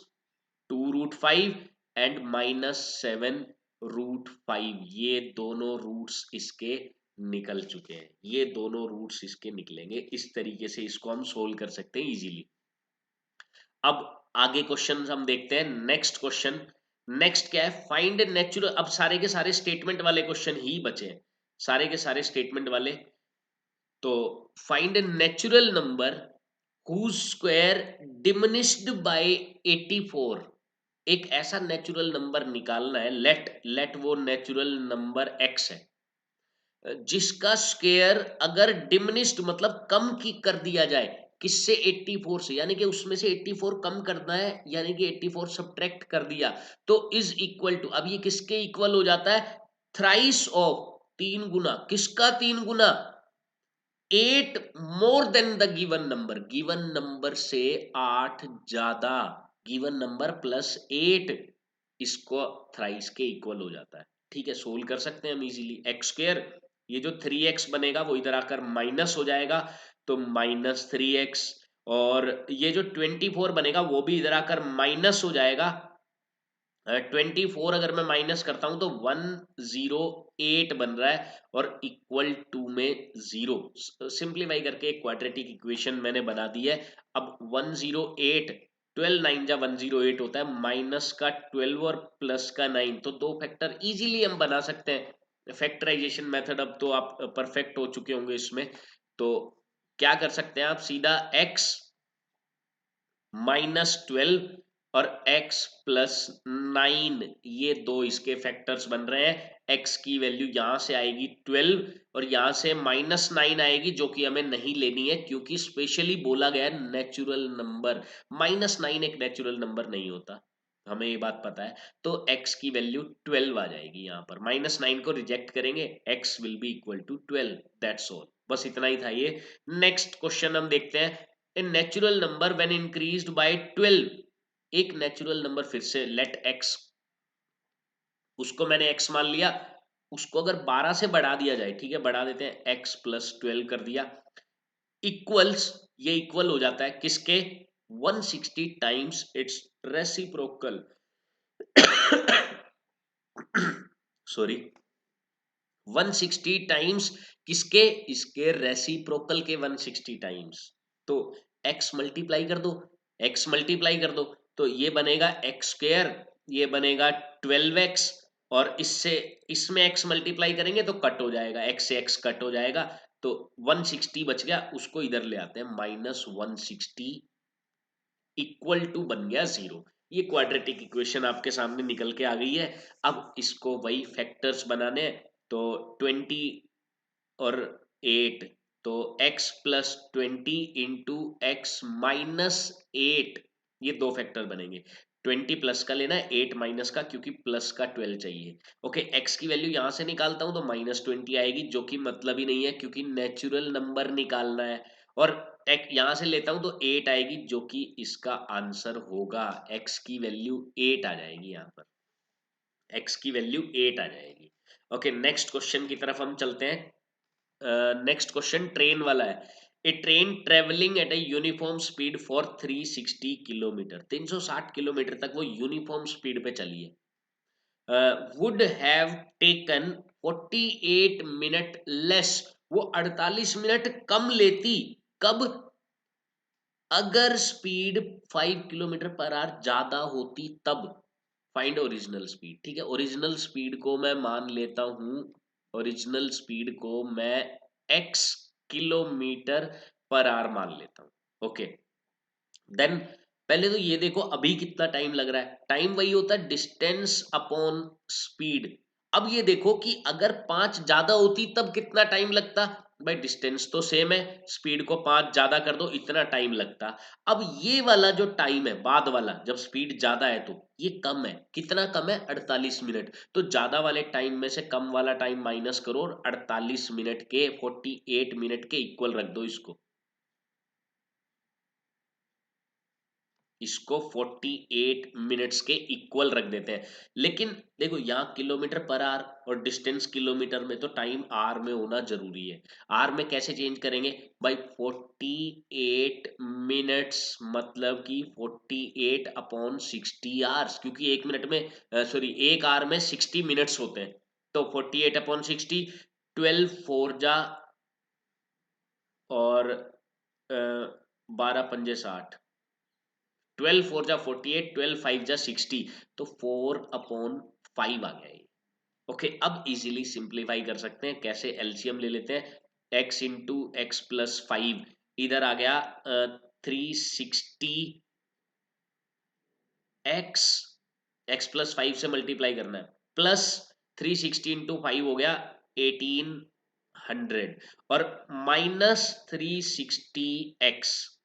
2 रूट 5 एंड -7 रूट 5, ये दोनों रूट्स इसके निकल चुके हैं, ये दोनों रूट्स इसके निकलेंगे। इस तरीके से इसको हम सोल्व कर सकते हैं इजीली। अब आगे क्वेश्चन हम देखते हैं, नेक्स्ट क्वेश्चन। नेक्स्ट क्या है, फाइंड नेचुरल, अब सारे के सारे स्टेटमेंट वाले क्वेश्चन ही बचे हैं, सारे के सारे स्टेटमेंट वाले। तो find natural number whose square diminished by 84, एक ऐसा नेचुरल नंबर निकालना है, लेट वो नेचुरल नंबर x है, जिसका स्क्वायर अगर डिमिनिश्ड मतलब कम की कर दिया जाए, किससे 84 से, यानी कि उसमें से 84 कम करना है, यानी कि 84 सब्ट्रैक्ट कर दिया, तो इज इक्वल टू, अब ये किसके इक्वल हो जाता है, थ्राइस ऑफ, तीन गुना, किसका तीन गुना, 8 more than the given number, given number से 8 ज्यादा, गिवन नंबर प्लस 8, इसको थ्राइस के इक्वल हो जाता है। ठीक है, सोल्व कर सकते हैं हम इजीली। एक्स स्क्वायर, ये जो 3x बनेगा वो इधर आकर माइनस हो जाएगा, तो -3x, और ये जो 24 बनेगा वो भी इधर आकर माइनस हो जाएगा, 24 अगर मैं माइनस करता हूं तो 108 बन रहा है, और इक्वल टू में 0, सिंप्लीफाई करके एक क्वाड्रेटिक इक्वेशन मैंने बना दी है। अब 108, 12 9 जा 108 होता है, माइनस का 12 और प्लस का 9, तो दो फैक्टर इजीली हम बना सकते हैं। फैक्टराइजेशन मेथड अब तो आप परफेक्ट हो चुके होंगे इसमें, तो क्या कर सकते हैं आप, सीधा x -12 और x +9, ये दो इसके फैक्टर्स बन रहे हैं, x की वैल्यू यहाँ से आएगी 12 और यहाँ से -9 आएगी, जो कि हमें नहीं लेनी है क्योंकि स्पेशली बोला गया है नेचुरल नंबर। -9 एक नेचुरल नंबर नहीं होता, हमें ये बात पता है। तो x की वैल्यू 12 आ जाएगी यहाँ पर। -9 को रिजेक्ट करेंगे, x will be equal to 12, that's all. बस इतना ही था ये। नेक्स्ट क्वेश्चन हम देखते हैं। A natural number when increased by 12, एक नेचुरल नंबर फिर से लेट x, उसको मैंने x मान लिया, उसको अगर 12 से बढ़ा दिया जाए, ठीक है, बढ़ा देते हैं, x प्लस 12 कर दिया, इक्वल्स, ये इक्वल हो जाता है किसके, 160 times it's reciprocal. Sorry, 160 times किसके, इसके रेसिप्रोकल के 160 टाइम्स। तो x मल्टीप्लाई कर दो, x मल्टीप्लाई कर दो, तो ये बनेगा एक्स स्क्वायर, ये बनेगा 12x, और इससे इसमें x मल्टीप्लाई करेंगे तो कट हो जाएगा, x से x कट हो जाएगा, तो 160 बच गया, उसको इधर ले आते हैं, -160 इक्वल टू बन गया 0। ये क्वाड्रेटिक इक्वेशन आपके सामने निकल के आ गई है। अब इसको वही फैक्टर्स बनाने हैं, तो 20 और 8, तो x plus 20 into x minus 8, ये दो फैक्टर बनेंगे। 20 प्लस का लेना है, 8 माइनस का, क्योंकि प्लस का 12 चाहिए। ओके, x की वैल्यू यहां से निकालता हूं तो -20 आएगी, जो कि मतलब ही नहीं है क्योंकि नेचुरल नंबर निकालना है। और यहां से लेता हूं तो 8 आएगी, जो कि इसका आंसर होगा। x की वैल्यू 8 आ जाएगी यहाँ पर, x की वैल्यू 8 आ जाएगी। ओके, नेक्स्ट क्वेश्चन की तरफ हम चलते हैं। नेक्स्ट क्वेश्चन ट्रेन वाला है। A train travelling at a uniform speed for 360 kilometre, 360 kilometre तक वो यूनिफॉर्म स्पीड पे चली है, would have taken 48 minute less, वो 48 मिनट कम लेती, कब, अगर स्पीड 5 किलोमीटर पर आवर ज्यादा होती तब। फाइंड ओरिजिनल स्पीड, ठीक है, ओरिजिनल स्पीड को मैं मान लेता हूं, ओरिजिनल स्पीड को मैं x किलोमीटर पर आवर मान लेता हूं। ओके, देन पहले तो ये देखो अभी कितना टाइम लग रहा है, टाइम वही होता है डिस्टेंस अपॉन स्पीड। अब ये देखो कि अगर 5 ज्यादा होती तब कितना टाइम लगता, भाई डिस्टेंस तो सेम है, स्पीड को 5 ज्यादा कर दो इतना टाइम लगता। अब ये वाला जो टाइम है बाद वाला, जब स्पीड ज्यादा है तो ये कम है, कितना कम है, 48 मिनट। तो ज्यादा वाले टाइम में से कम वाला टाइम माइनस करो और 48 मिनट के 48 मिनट के इक्वल रख दो इसको, इसको 48 मिनट्स के इक्वल रख देते हैं। लेकिन देखो यहाँ किलोमीटर पर आवर और डिस्टेंस किलोमीटर में, तो टाइम आर में होना जरूरी है। आर में कैसे चेंज करेंगे भाई, 48 मिनट्स मतलब कि 48 अपॉन 60 आवर्स, क्योंकि एक मिनट में, सॉरी, एक आवर में 60 मिनट्स होते हैं। तो 48 अपॉन 60, 12 4 जा और 12 पंजे 60, 12 4 जा 48, 12 5 जा 60, तो 4/5 आ गया ये। ओके, अब इजीली सिंप्लीफाई कर सकते हैं, कैसे, एलसीएम ले लेते हैं, x इंटू एक्स प्लस 5, इधर आ गया 360 x, x प्लस 5 से मल्टीप्लाई करना है, प्लस 360 इंटू 5 हो गया 1800, और -360x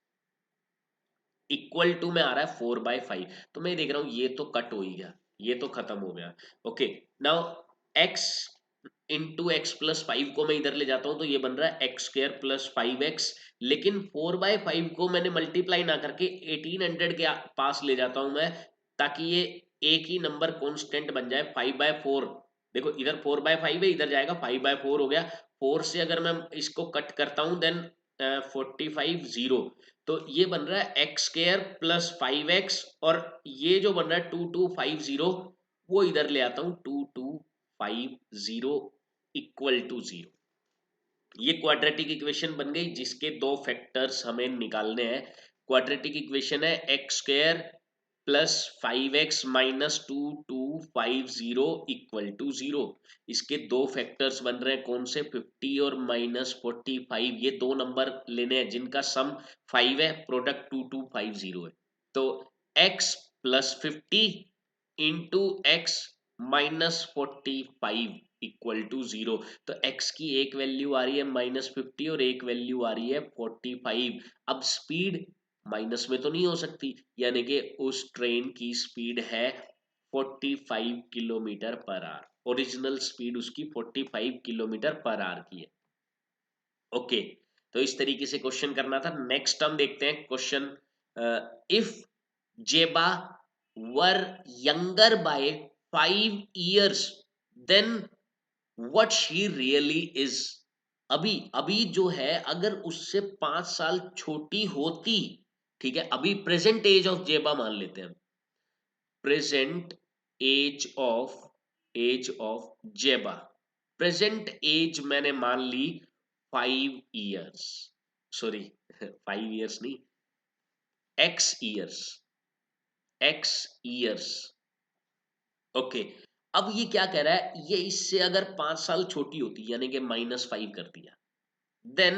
इक्वल टू में आ रहा है 4/5। तो मैं देख रहा हूं ये तो कट हो ही गया, ये तो खत्म हो गया। Okay, now x into x plus 5 को मैं इधर ले जाता हूं तो ये बन रहा है एक्स स्क्र प्लस 5x, लेकिन 4/5 को मैंने मल्टीप्लाई ना करके 1800 के पास ले जाता हूं मैं, ताकि ये एक ही नंबर कांस्टेंट बन जाए, 5/4। देखो इधर 4/5 है, इधर जाएगा 5/4 हो गया। 4 से अगर मैं इसको कट करता हूं देन 45 0, तो ये बन रहा है एक्स स्क्र प्लस 5x, और ये जो बन रहा है 2250, वो इधर ले आता हूं 2250 इक्वल टू 0। ये क्वाड्रेटिक इक्वेशन बन गई जिसके दो फैक्टर्स हमें निकालने हैं। क्वाड्रेटिक इक्वेशन है x square plus 5x minus 2250 equal to 0। इसके दो फैक्टर्स बन रहे हैं, कौन से, 50 और -45। ये दो नंबर लेने हैं जिनका सम 5 है, प्रोडक्ट 2250 है। तो x plus 50 into x minus 45 equal to 0। तो x की एक वैल्यू आ रही है -50 और एक वैल्यू आ रही है 45। अब स्पीड माइनस में तो नहीं हो सकती, यानी कि उस ट्रेन की स्पीड है 45 kilometre per our. Original speed उसकी 45 किलोमीटर पर आवर की है। ओके, तो इस तरीके से क्वेश्चन करना था। नेक्स्ट हम देखते हैं question, if Zeba were younger by 5 years then what she really is. अभी अभी जो है अगर उससे 5 साल छोटी होती, ठीक है, अभी प्रेजेंट एज ऑफ जेबा मान लेते हैं, प्रेजेंट एज ऑफ जेबा, प्रेजेंट एज मैंने मान ली 5 years, सॉरी 5 years नहीं, x years। ओके, अब ये क्या कह रहा है, ये इससे अगर 5 साल छोटी होती यानी कि -5 कर दिया, then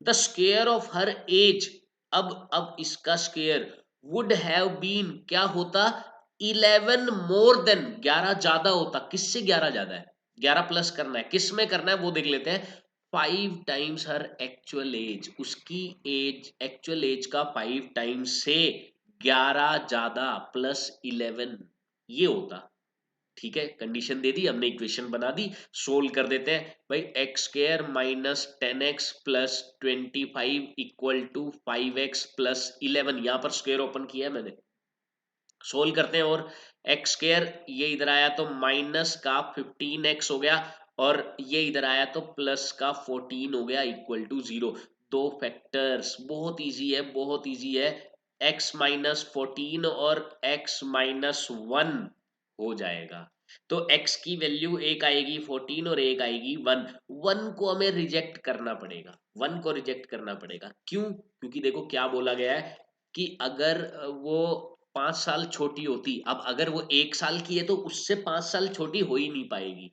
the square of her age, अब इसका स्क्वायर वुड हैव बीन क्या होता, 11 मोर देन, 11 ज्यादा होता। किससे 11 ज्यादा है, 11 प्लस करना है, किस में करना है वो देख लेते हैं। 5 times हर एक्चुअल एज, उसकी एज एक्चुअल एज का 5 times से 11 ज्यादा प्लस 11 ये होता। ठीक है, कंडीशन दे दी हमने, इक्वेशन बना दी, सोल्व कर देते हैं भाई। X square minus 10x plus 25 equal to 5x plus 11, यहां पर स्क्वायर ओपन किया है मैंने। सोल्व करते हैं, और एक्स स्क्र ये इधर आया तो माइनस का 15x हो गया, और ये इधर आया तो प्लस का 14 हो गया इक्वल टू 0। दो फैक्टर्स, बहुत इजी है, बहुत इजी है। x माइनस 14 और x माइनस 1 हो जाएगा। तो x की वैल्यू एक आएगी 14 और एक आएगी 1। 1 को हमें रिजेक्ट करना पड़ेगा, 1 को रिजेक्ट करना पड़ेगा। क्यों? क्योंकि देखो क्या बोला गया है कि अगर वो 5 साल छोटी होती, अब अगर वो 1 साल की है तो उससे 5 साल छोटी हो ही नहीं पाएगी,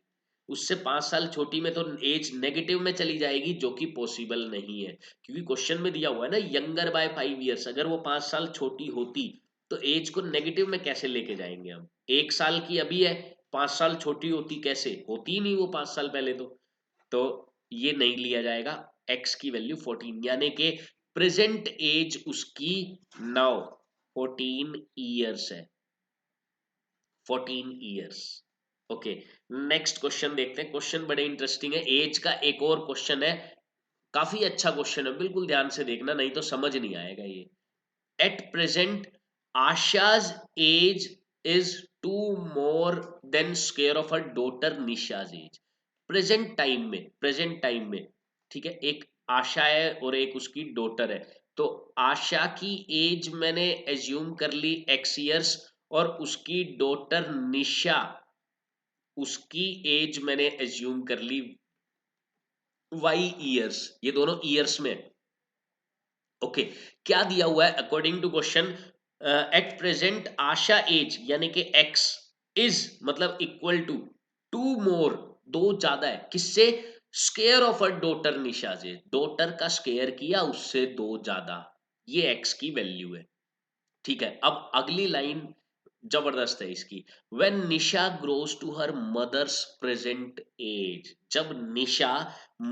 उससे 5 साल छोटी में तो एज नेगेटिव में चली जाएगी, जो कि पॉसिबल नहीं है। क्योंकि क्वेश्चन में दिया हुआ है ना यंगर बाय 5 years, अगर वो 5 साल छोटी होती तो एज को नेगेटिव में कैसे लेके जाएंगे हम। 1 साल की अभी है, 5 साल छोटी होती कैसे होती ही नहीं वो 5 साल पहले तो ये नहीं लिया जाएगा। x की वैल्यू 14 यानी कि प्रेजेंट एज उसकी नाउ 14 years है, 14 years। ओके, नेक्स्ट क्वेश्चन देखते हैं। क्वेश्चन बड़े इंटरेस्टिंग है, एज का एक और क्वेश्चन है, काफी अच्छा क्वेश्चन है, बिल्कुल ध्यान से देखना नहीं तो समझ नहीं आएगा ये। At present Asha's age is 2 more than square of her daughter Nisha's age. Present time में, ठीक है, एक आशा है और एक उसकी डॉटर है। तो आशा की एज मैंने एज्यूम कर ली x years, और उसकी डॉटर निशा, उसकी एज मैंने एज्यूम कर ली y years, ये दोनों ईयर्स में। ओके, क्या दिया हुआ है according to question, at present Asha age यानी कि x इज मतलब इक्वल टू 2 मोर, दो ज्यादा है, किससे, square of a daughter Nisha से, डॉटर का स्केयर किया उससे दो ज्यादा, ये x की वैल्यू है। ठीक है, अब अगली लाइन जबरदस्त है इसकी। When Nisha grows to her mother's present age, जब निशा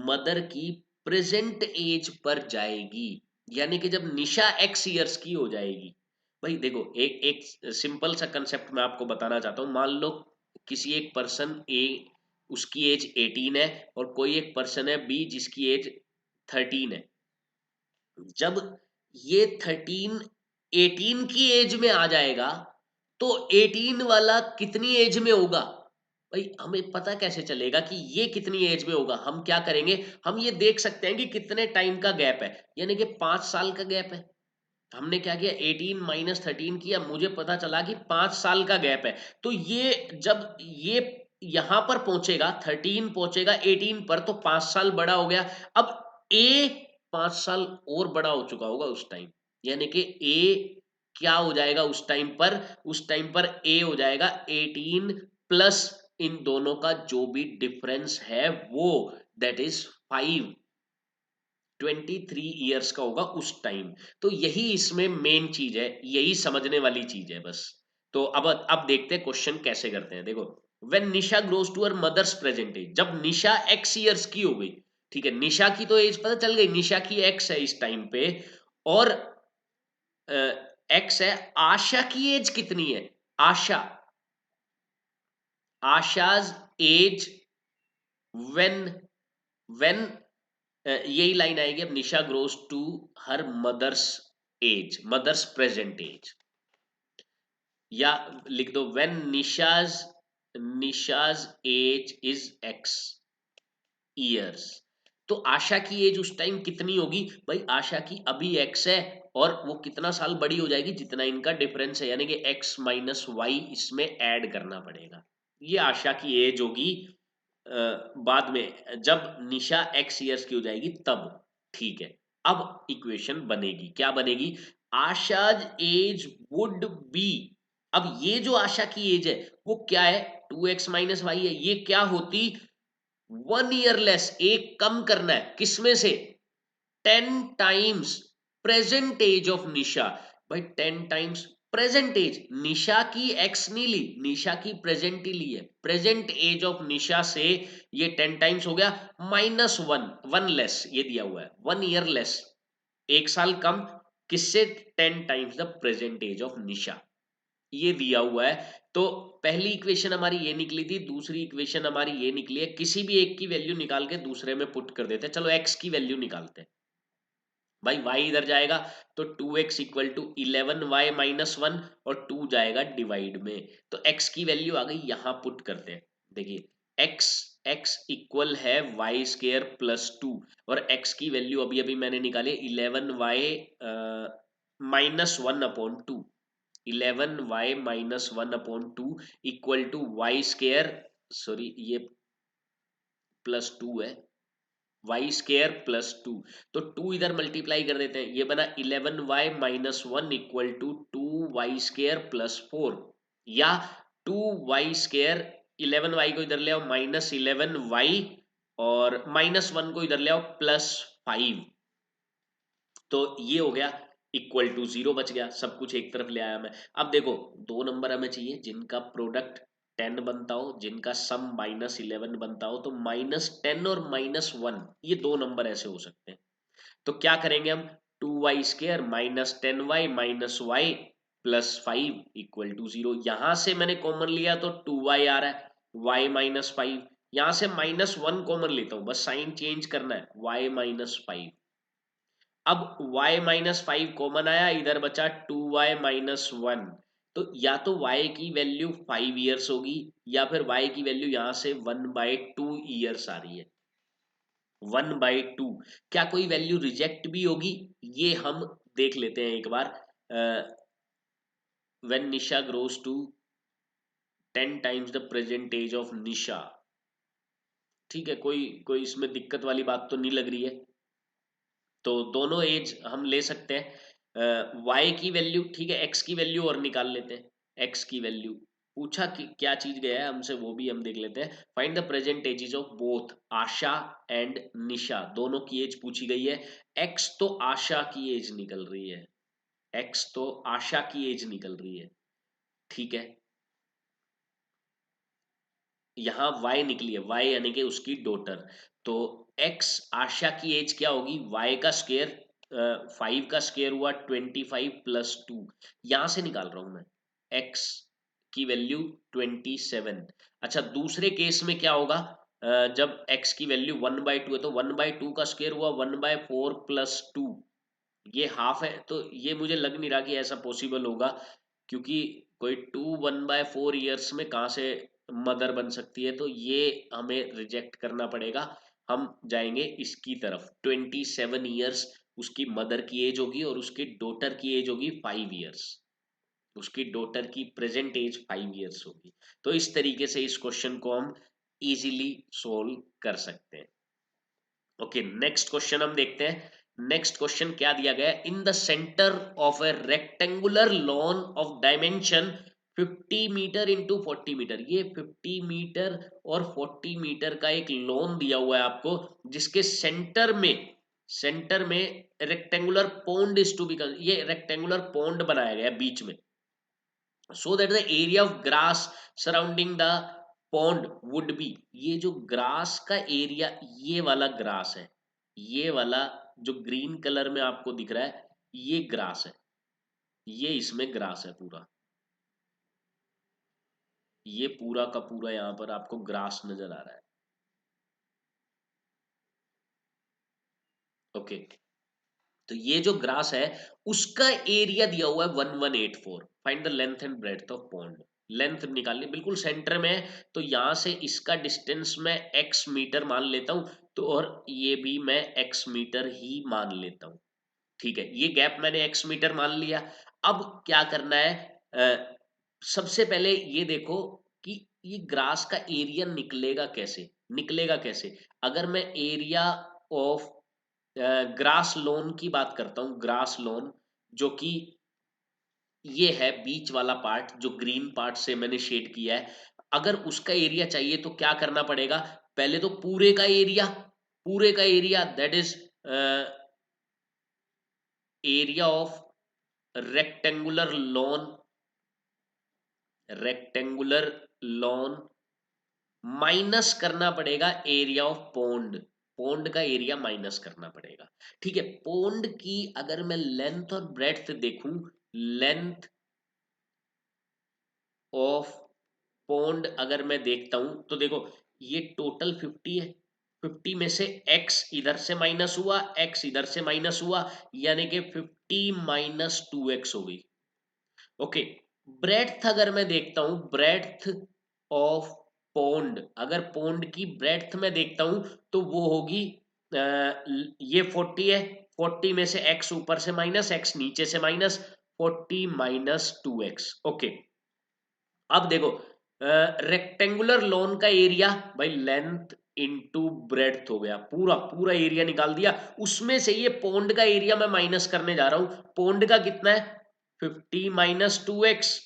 मदर की प्रेजेंट एज पर जाएगी, यानी कि जब निशा x years की हो जाएगी। भाई देखो, एक एक सिंपल सा कंसेप्ट मैं आपको बताना चाहता हूँ। मान लो किसी एक पर्सन ए, उसकी एज 18 है, और कोई एक पर्सन है बी जिसकी एज 13 है। जब ये 13 18 की एज में आ जाएगा तो 18 वाला कितनी एज में होगा, भाई हमें पता कैसे चलेगा कि ये कितनी एज में होगा। हम क्या करेंगे, हम ये देख सकते हैं कि कितने टाइम का गैप है, यानी कि 5 साल का गैप है। हमने क्या किया, 18 माइनस 13 किया, मुझे पता चला कि 5 साल का गैप है। तो ये जब ये यहां पर पहुंचेगा, 13 पहुंचेगा 18 पर, तो 5 साल बड़ा हो गया। अब ए 5 साल और बड़ा हो चुका होगा उस टाइम, यानी कि ए क्या हो जाएगा उस टाइम पर, उस टाइम पर ए हो जाएगा 18 प्लस इन दोनों का जो भी डिफरेंस है वो, दैट इज 5, 23 ईयर्स का होगा उस टाइम। तो यही इसमें मेन चीज है, यही समझने वाली चीज है बस। तो अब देखते हैं क्वेश्चन कैसे करते हैं। देखो, when Nisha grows to her mother's present age, जब निशा x ईयर्स की हो गई, ठीक है, निशा की तो एज पता चल गई, निशा की x है इस टाइम पे, और x है, आशा की एज कितनी है, Asha, Asha's age when, when यही लाइन आएगी अब, Nisha grows to her mother's age, mother's present age, या लिख दो when Nisha's, Nisha's age is x years. तो आशा की एज उस टाइम कितनी होगी भाई, आशा की अभी x है, और वो कितना साल बड़ी हो जाएगी, जितना इनका डिफरेंस है, यानी कि x माइनस वाई इसमें ऐड करना पड़ेगा, ये आशा की एज होगी बाद में, जब निशा x ईयर्स की हो जाएगी तब, ठीक है। अब इक्वेशन बनेगी, क्या बनेगी, आशाज एज वुड बी, अब ये जो आशा की एज है वो क्या है, 2x माइनस वाई है, ये क्या होती, 1 ईयर लेस, एक कम करना है किसमें से, 10 टाइम्स प्रेजेंट एज ऑफ निशा, भाई 10 टाइम्स प्रेजेंट एज, निशा की एक्स नहीं ली, निशा की प्रेजेंट ही ली है, प्रेजेंट एज ऑफ निशा से ये 10 टाइम्स हो गया, -1, 1 लेस ये दिया हुआ है, 1 ईयर लेस, एक साल कम, किससे, 10 times the present age of Nisha, ये दिया हुआ है। तो पहली इक्वेशन हमारी ये निकली थी, दूसरी इक्वेशन हमारी ये निकली है, किसी भी एक की वैल्यू निकाल के दूसरे में पुट कर देते हैं, चलो x की वैल्यू निकालते हैं, भाई y इधर जाएगा तो 2x equal to 11y minus 1, और 2 जाएगा डिवाइड में, तो x की वैल्यू आ गई, यहां पुट करते हैं, देखिए x, x इक्वल है वाई स्केयर प्लस 2, और x की वैल्यू अभी अभी मैंने निकाली 11y minus 1 upon 2, 11y minus 1 upon 2 equal to y square, sorry ये प्लस 2 है, वाई स्केयर प्लस 2, तो 2 इधर मल्टीप्लाई कर देते हैं, ये बना 11y minus 1 equal to 2y square plus 4, या 2y स्केयर, 11y को इधर ले आओ माइनस 11y, और -1 को इधर ले आओ +5, तो ये हो गया इक्वल टू 0, बच गया, सब कुछ एक तरफ ले आया मैं। अब देखो, दो नंबर हमें चाहिए जिनका प्रोडक्ट 10 बनता हो, जिनका सम -11 बनता हो, तो -10 और -1 ये दो नंबर ऐसे हो सकते हैं, तो क्या करेंगे हम, 2y square minus 10y minus y plus 5 equal to 0, यहां से मैंने कॉमन लिया तो 2y आ रहा है, y -5, यहां से -1 कॉमन लेता हूं, बस साइन चेंज करना है, y -5, अब y-5 कॉमन आया, इधर बचा 2y-1, तो या तो y की वैल्यू 5 ईयर्स होगी, या फिर y की वैल्यू यहां से 1/2 ईयर्स आ रही है, 1/2, क्या कोई वैल्यू रिजेक्ट भी होगी, ये हम देख लेते हैं एक बार, when Nisha grows to 10 times the present age of Nisha, ठीक है, कोई कोई इसमें दिक्कत वाली बात तो नहीं लग रही है, तो दोनों एज हम ले सकते हैं, y की वैल्यू, ठीक है, x की वैल्यू और निकाल लेते हैं, x की वैल्यू पूछा कि क्या चीज गया है हमसे, वो भी हम देख लेते हैं, find the present ages of both Asha and Nisha, दोनों की एज पूछी गई है, x तो आशा की एज निकल रही है, x तो आशा की एज निकल रही है, ठीक है, यहाँ y निकली है, y यानी कि उसकी डॉटर, तो x आशा की एज क्या होगी, y का स्क्वायर, 5 का स्क्वायर हुआ 25 प्लस 2, यहां से निकाल रहा हूं मैं, x की वैल्यू 27, अच्छा दूसरे केस में क्या होगा, जब x की वैल्यू 1/2 है, तो 1/2 का स्क्वायर हुआ 1/4 प्लस 2, ये हाफ है, तो ये मुझे लग नहीं रहा कि ऐसा पॉसिबल होगा, क्योंकि कोई 1/4 ईयर्स में कहाँ से मदर बन सकती है, तो ये हमें रिजेक्ट करना पड़ेगा, हम जाएंगे इसकी तरफ, 27 ईयर्स उसकी मदर की एज होगी, और उसकी डॉटर की एज होगी 5 ईयर्स, उसकी डॉटर की प्रेजेंट एज 5 ईयर्स होगी, तो इस तरीके से इस क्वेश्चन को हम इजीली सोल्व कर सकते हैं। ओके, नेक्स्ट क्वेश्चन हम देखते हैं, नेक्स्ट क्वेश्चन क्या दिया गया है, in the centre of a rectangular lawn of dimension 50 metre into 40 metre, ये 50 मीटर और 40 मीटर का एक लॉन दिया हुआ है आपको, जिसके सेंटर में rectangular pond is to be, ये रेक्टेंगुलर पॉन्ड बनाया गया है बीच में, so that the area of grass surrounding the pond would be, ये जो ग्रास का एरिया, ये वाला ग्रास है, ये वाला जो ग्रीन कलर में आपको दिख रहा है ये ग्रास है, ये इसमें ग्रास है पूरा, ये पूरा का पूरा यहां पर आपको ग्रास नजर आ रहा है। ओके, तो ये जो ग्रास है उसका एरिया दिया हुआ है 1184। Find the length and breadth of pond, length निकालनी बिल्कुल सेंटर में है, तो यहां से इसका डिस्टेंस मैं x मीटर मान लेता हूं, तो और ये भी मैं x मीटर ही मान लेता हूं। ठीक है, ये गैप मैंने x मीटर मान लिया। अब क्या करना है, सबसे पहले ये देखो कि ये ग्रास का एरिया निकलेगा कैसे, निकलेगा कैसे। अगर मैं एरिया ऑफ ग्रास लोन की बात करता हूं, ग्रास लोन जो कि ये है बीच वाला पार्ट जो ग्रीन पार्ट से मैंने शेड किया है, अगर उसका एरिया चाहिए तो क्या करना पड़ेगा, पहले तो पूरे का एरिया, पूरे का area that is area of rectangular lawn, rectangular lawn minus करना पड़ेगा एरिया ऑफ पोंड, पोंड का एरिया माइनस करना पड़ेगा। ठीक है, पोंड की अगर मैं लेंथ और ब्रेड्थ देखूं, लेंथ ऑफ पोंड अगर मैं देखता हूं तो देखो ये टोटल 50 है, 50 में से x इधर से माइनस हुआ, x इधर से माइनस हुआ, यानी कि 50 माइनस 2x हो गई। ओके, ब्रेड्थ अगर मैं देखता हूं, ब्रेड्थ ऑफ पोंड, अगर पोंड की ब्रेड्थ में देखता हूं तो वो होगी ये 40 है, 40 में से x ऊपर से माइनस, x नीचे से माइनस, 40 माइनस 2x। ओके, अब देखो रेक्टेंगुलर लॉन का एरिया भाई लेंथ इनटू ब्रेड्थ हो गया, पूरा पूरा एरिया निकाल दिया, उसमें से ये पोंड का एरिया मैं माइनस करने जा रहा हूं, पोंड का कितना है 50 minus 2x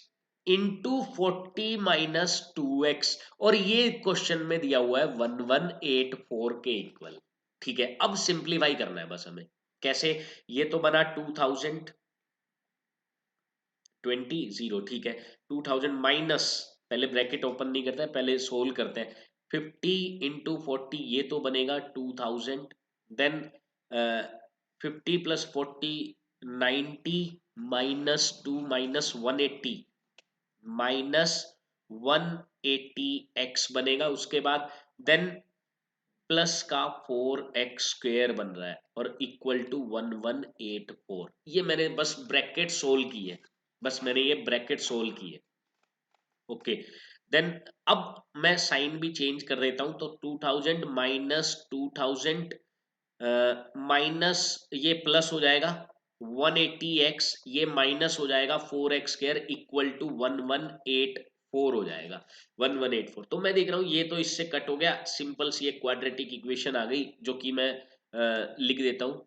into 40 minus 2x, और ये क्वेश्चन में दिया हुआ है 1184 के इक्वल। ठीक है, अब सिंप्लीफाई करना है बस हमें, कैसे, ये तो बना 2000 20 ठीक है, 2000 माइनस, पहले ब्रैकेट ओपन नहीं करते हैं, पहले सोल्व करते हैं, 50 इंटू 40 ये तो बनेगा 2000, then 50 plus 40 90 minus 2 minus 180 minus 180 x बनेगा, उसके बाद देन प्लस का 4x स्क्वेयर बन रहा है और इक्वल टू 1184। ये मैंने बस ब्रैकेट सोल्व की है, बस मैंने ये ब्रैकेट सोल्व की है। ओके, देन अब मैं साइन भी चेंज कर देता हूं, तो 2000 माइनस 2000 माइनस ये प्लस हो जाएगा 180x, ये माइनस हो जाएगा 4x स्क्वायर इक्वल टू 1184 हो जाएगा, 1184। तो मैं देख रहा हूँ ये तो इससे कट हो गया, सिंपल सी एक क्वाड्रेटिक इक्वेशन आ गई जो कि मैं लिख देता हूँ,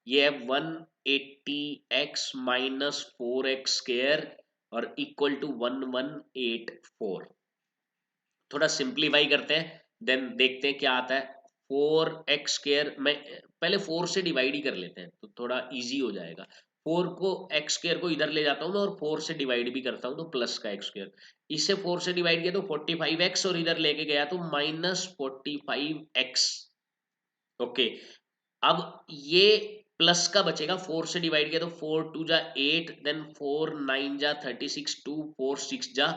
ये है 180x माइनस 4x स्क्वायर और इक्वल टू 1184। थोड़ा सिंप्लीफाई करते हैं, देन देखते हैं क्या आता है। 4x स्क्वायर में पहले 4 से डिवाइड ही कर लेते हैं तो थोड़ा इजी हो जाएगा, 4 को x स्क्वायर को इधर ले जाता हूँ मैं और 4 से डिवाइड भी करता हूँ तो प्लस का x स्क्वायर, इससे 4 से डिवाइड किया तो 45x और इधर लेके गया तो माइनस 45x। ओके, अब ये प्लस का बचेगा, 4 से डिवाइड किया तो 4 टू जा 8, देन 4 9 जा 36, 2 4 6 जा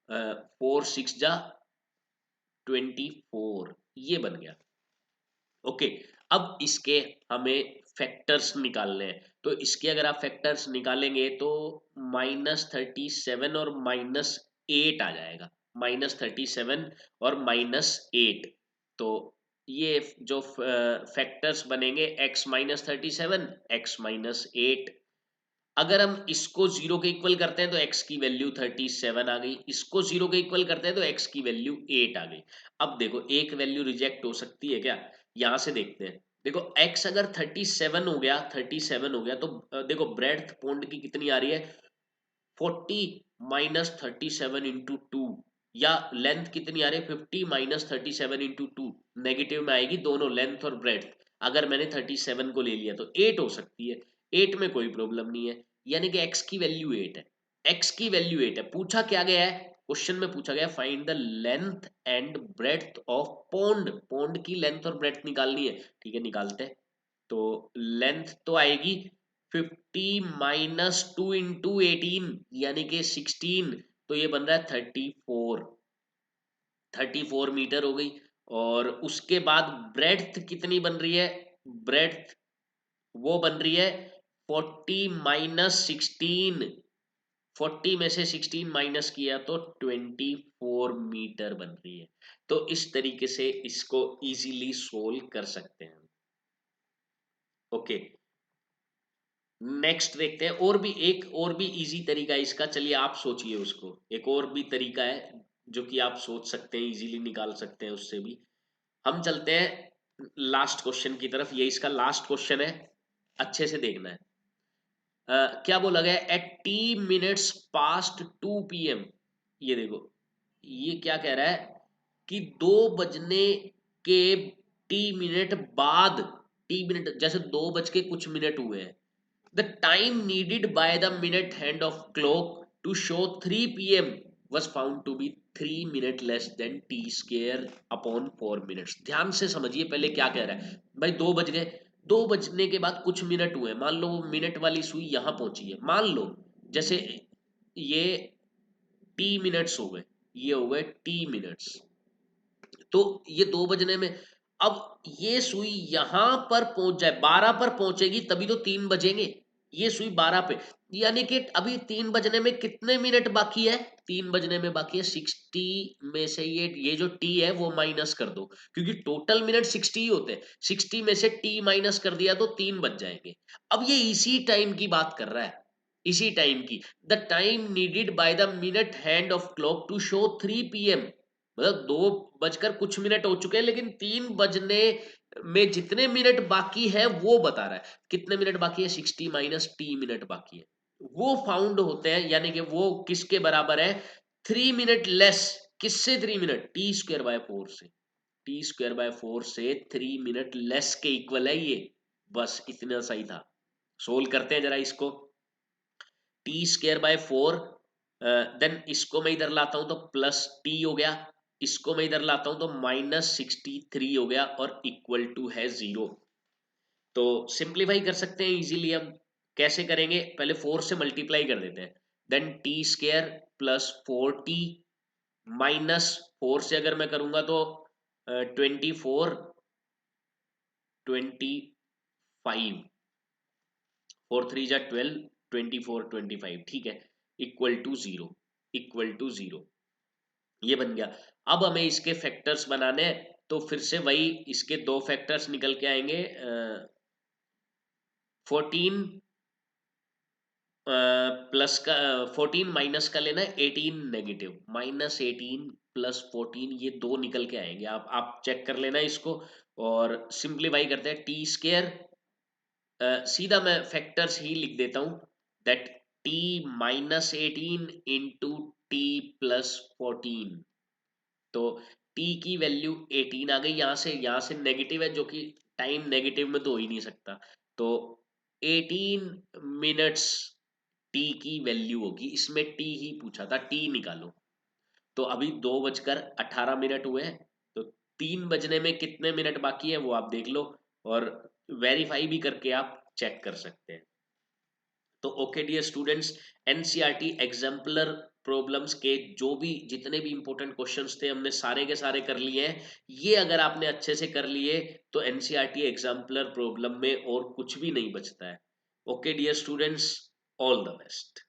4 6 जा 24, ये बन गया। ओके, अब इसके हमें फैक्टर्स निकालने हैं, तो इसके अगर आप फैक्टर्स निकालेंगे तो -37 और -8 आ जाएगा, -37 और -8। तो ये जो फैक्टर्स बनेंगे x-37 x-8, अगर हम इसको जीरो के इक्वल करते हैं तो x की वैल्यू 37 आ गई, इसको जीरो के इक्वल करते हैं तो x की वैल्यू 8 आ गई। अब देखो एक वैल्यू रिजेक्ट हो सकती है क्या, यहां से देखते हैं, देखो x अगर 37 हो गया, 37 हो गया तो देखो ब्रेड्थ पॉन्ड की कितनी आ रही है 40 माइनस 37 इंटू टू, या लेंथ कितनी आ रही है 50 माइनस 37 इंटू टू, नेगेटिव में आएगी दोनों लेंथ और ब्रेड्थ, अगर मैंने 37 को ले लिया तो 8 हो सकती है, 8 में कोई प्रॉब्लम नहीं है, यानी कि x की वैल्यू 8 है, x की वैल्यू 8 है। पूछा क्या गया है क्वेश्चन में पूछा गया find the length and breadth of pond, pond की लेंथ और ब्रेड्थ निकालनी है, ठीक है निकालते हैं। तो लेंथ तो आएगी 50 माइनस 2 इंटू 18 यानी कि 16, तो ये बन रहा है 34 मीटर हो गई। और उसके बाद ब्रेड्थ कितनी बन रही है, ब्रेड्थ वो बन रही है 40 - 16, 40 में से 16 माइनस किया तो 24 मीटर बन रही है। तो इस तरीके से इसको इजीली सोल्व कर सकते हैं। ओके, नेक्स्ट देखते हैं, और भी इजी तरीका है इसका, चलिए आप सोचिए उसको। एक और भी तरीका है जो कि आप सोच सकते हैं, इजीली निकाल सकते हैं उससे भी। हम चलते हैं लास्ट क्वेश्चन की तरफ, ये इसका लास्ट क्वेश्चन है, अच्छे से देखना है। क्या बोला गया, at T minutes past 2 PM, ये देखो, ये क्या कह रहा है कि 2 बजने के टी मिनट बाद, टी मिनट जैसे 2 बज के कुछ मिनट हुए हैं, the time needed by the minute hand of clock to show 3 PM was found to be 3 minutes less than t square upon 4 minutes। ध्यान से समझिए पहले क्या कह रहा है भाई, 2 बज गए, 2 बजने के बाद कुछ मिनट हुए, मान लो वो मिनट वाली सुई यहां पहुंची है, मान लो जैसे ये टी मिनट्स हो गए, ये हो गए टी मिनट्स, तो ये 2 बजने में, अब ये सुई यहां पर पहुंच जाए, 12 पर पहुंचेगी तभी तो 3 बजेंगे, ये सुई 12 पे, यानी कि अभी 3 बजने में कितने मिनट बाकी है, 3 बजने में बाकी है 60 में से ये जो टी है वो माइनस कर दो, क्योंकि टोटल मिनट 60 ही होते हैं, 60 में से टी माइनस कर दिया तो 3 बज जाएंगे। अब ये इसी टाइम की बात कर रहा है, इसी टाइम की, the time needed by the minute hand of clock to show 3 PM, मतलब 2 बजकर कुछ मिनट हो चुके हैं लेकिन 3 बजने में जितने मिनट बाकी है वो बता रहा है, कितने मिनट बाकी है, 60 माइनस टी मिनट बाकी है, वो फाउंड होते हैं, यानी कि वो किसके बराबर है, 3 मिनट लेस, किससे 3 मिनट, t² बाय 4 से, t² बाय 4 से 3 मिनट लेस के इक्वल है ये, बस इतना सही था। सोल्व करते हैं जरा इसको, t² बाय 4, देन इसको मैं इधर लाता हूं तो प्लस टी हो गया, इसको मैं इधर लाता हूं तो -63 हो गया, और इक्वल टू है 0। तो सिंप्लीफाई कर सकते हैं इजीली हम, कैसे करेंगे, पहले 4 से मल्टीप्लाई कर देते हैं, then t² plus 4t minus 4 से अगर मैं करूंगा तो 24 25, 4 3 जा 12, 24 25, ठीक है, इक्वल टू 0, इक्वल टू 0, ये बन गया। अब हमें इसके फैक्टर्स बनाने हैं, तो फिर से वही इसके दो फैक्टर्स निकल के आएंगे, 14 प्लस का 14 माइनस का लेना है 18 नेगेटिव, -18 प्लस 14, ये दो निकल के आएंगे, आप चेक कर लेना इसको। और सिंप्लीफाई करते हैं, t² सीधा मैं फैक्टर्स ही लिख देता हूं, दैट t-18 इंटू t+14, तो t की वैल्यू 18 आ गई, यहां से नेगेटिव है जो कि टाइम नेगेटिव में तो हो ही नहीं सकता, तो 18 मिनट्स t की वैल्यू होगी, इसमें t ही पूछा था, t निकालो। तो अभी 2 बजकर 18 मिनट हुए हैं, तो 3 बजने में कितने मिनट बाकी है वो आप देख लो, और वेरीफाई भी करके आप चेक कर सकते हैं। तो okay dear students, NCERT exemplar problems के जो भी जितने भी इंपॉर्टेंट क्वेश्चंस थे हमने सारे के सारे कर लिए हैं, ये अगर आपने अच्छे से कर लिए तो एनसीईआरटी एग्जाम्पलर प्रॉब्लम में और कुछ भी नहीं बचता है। Okay dear students, all the best.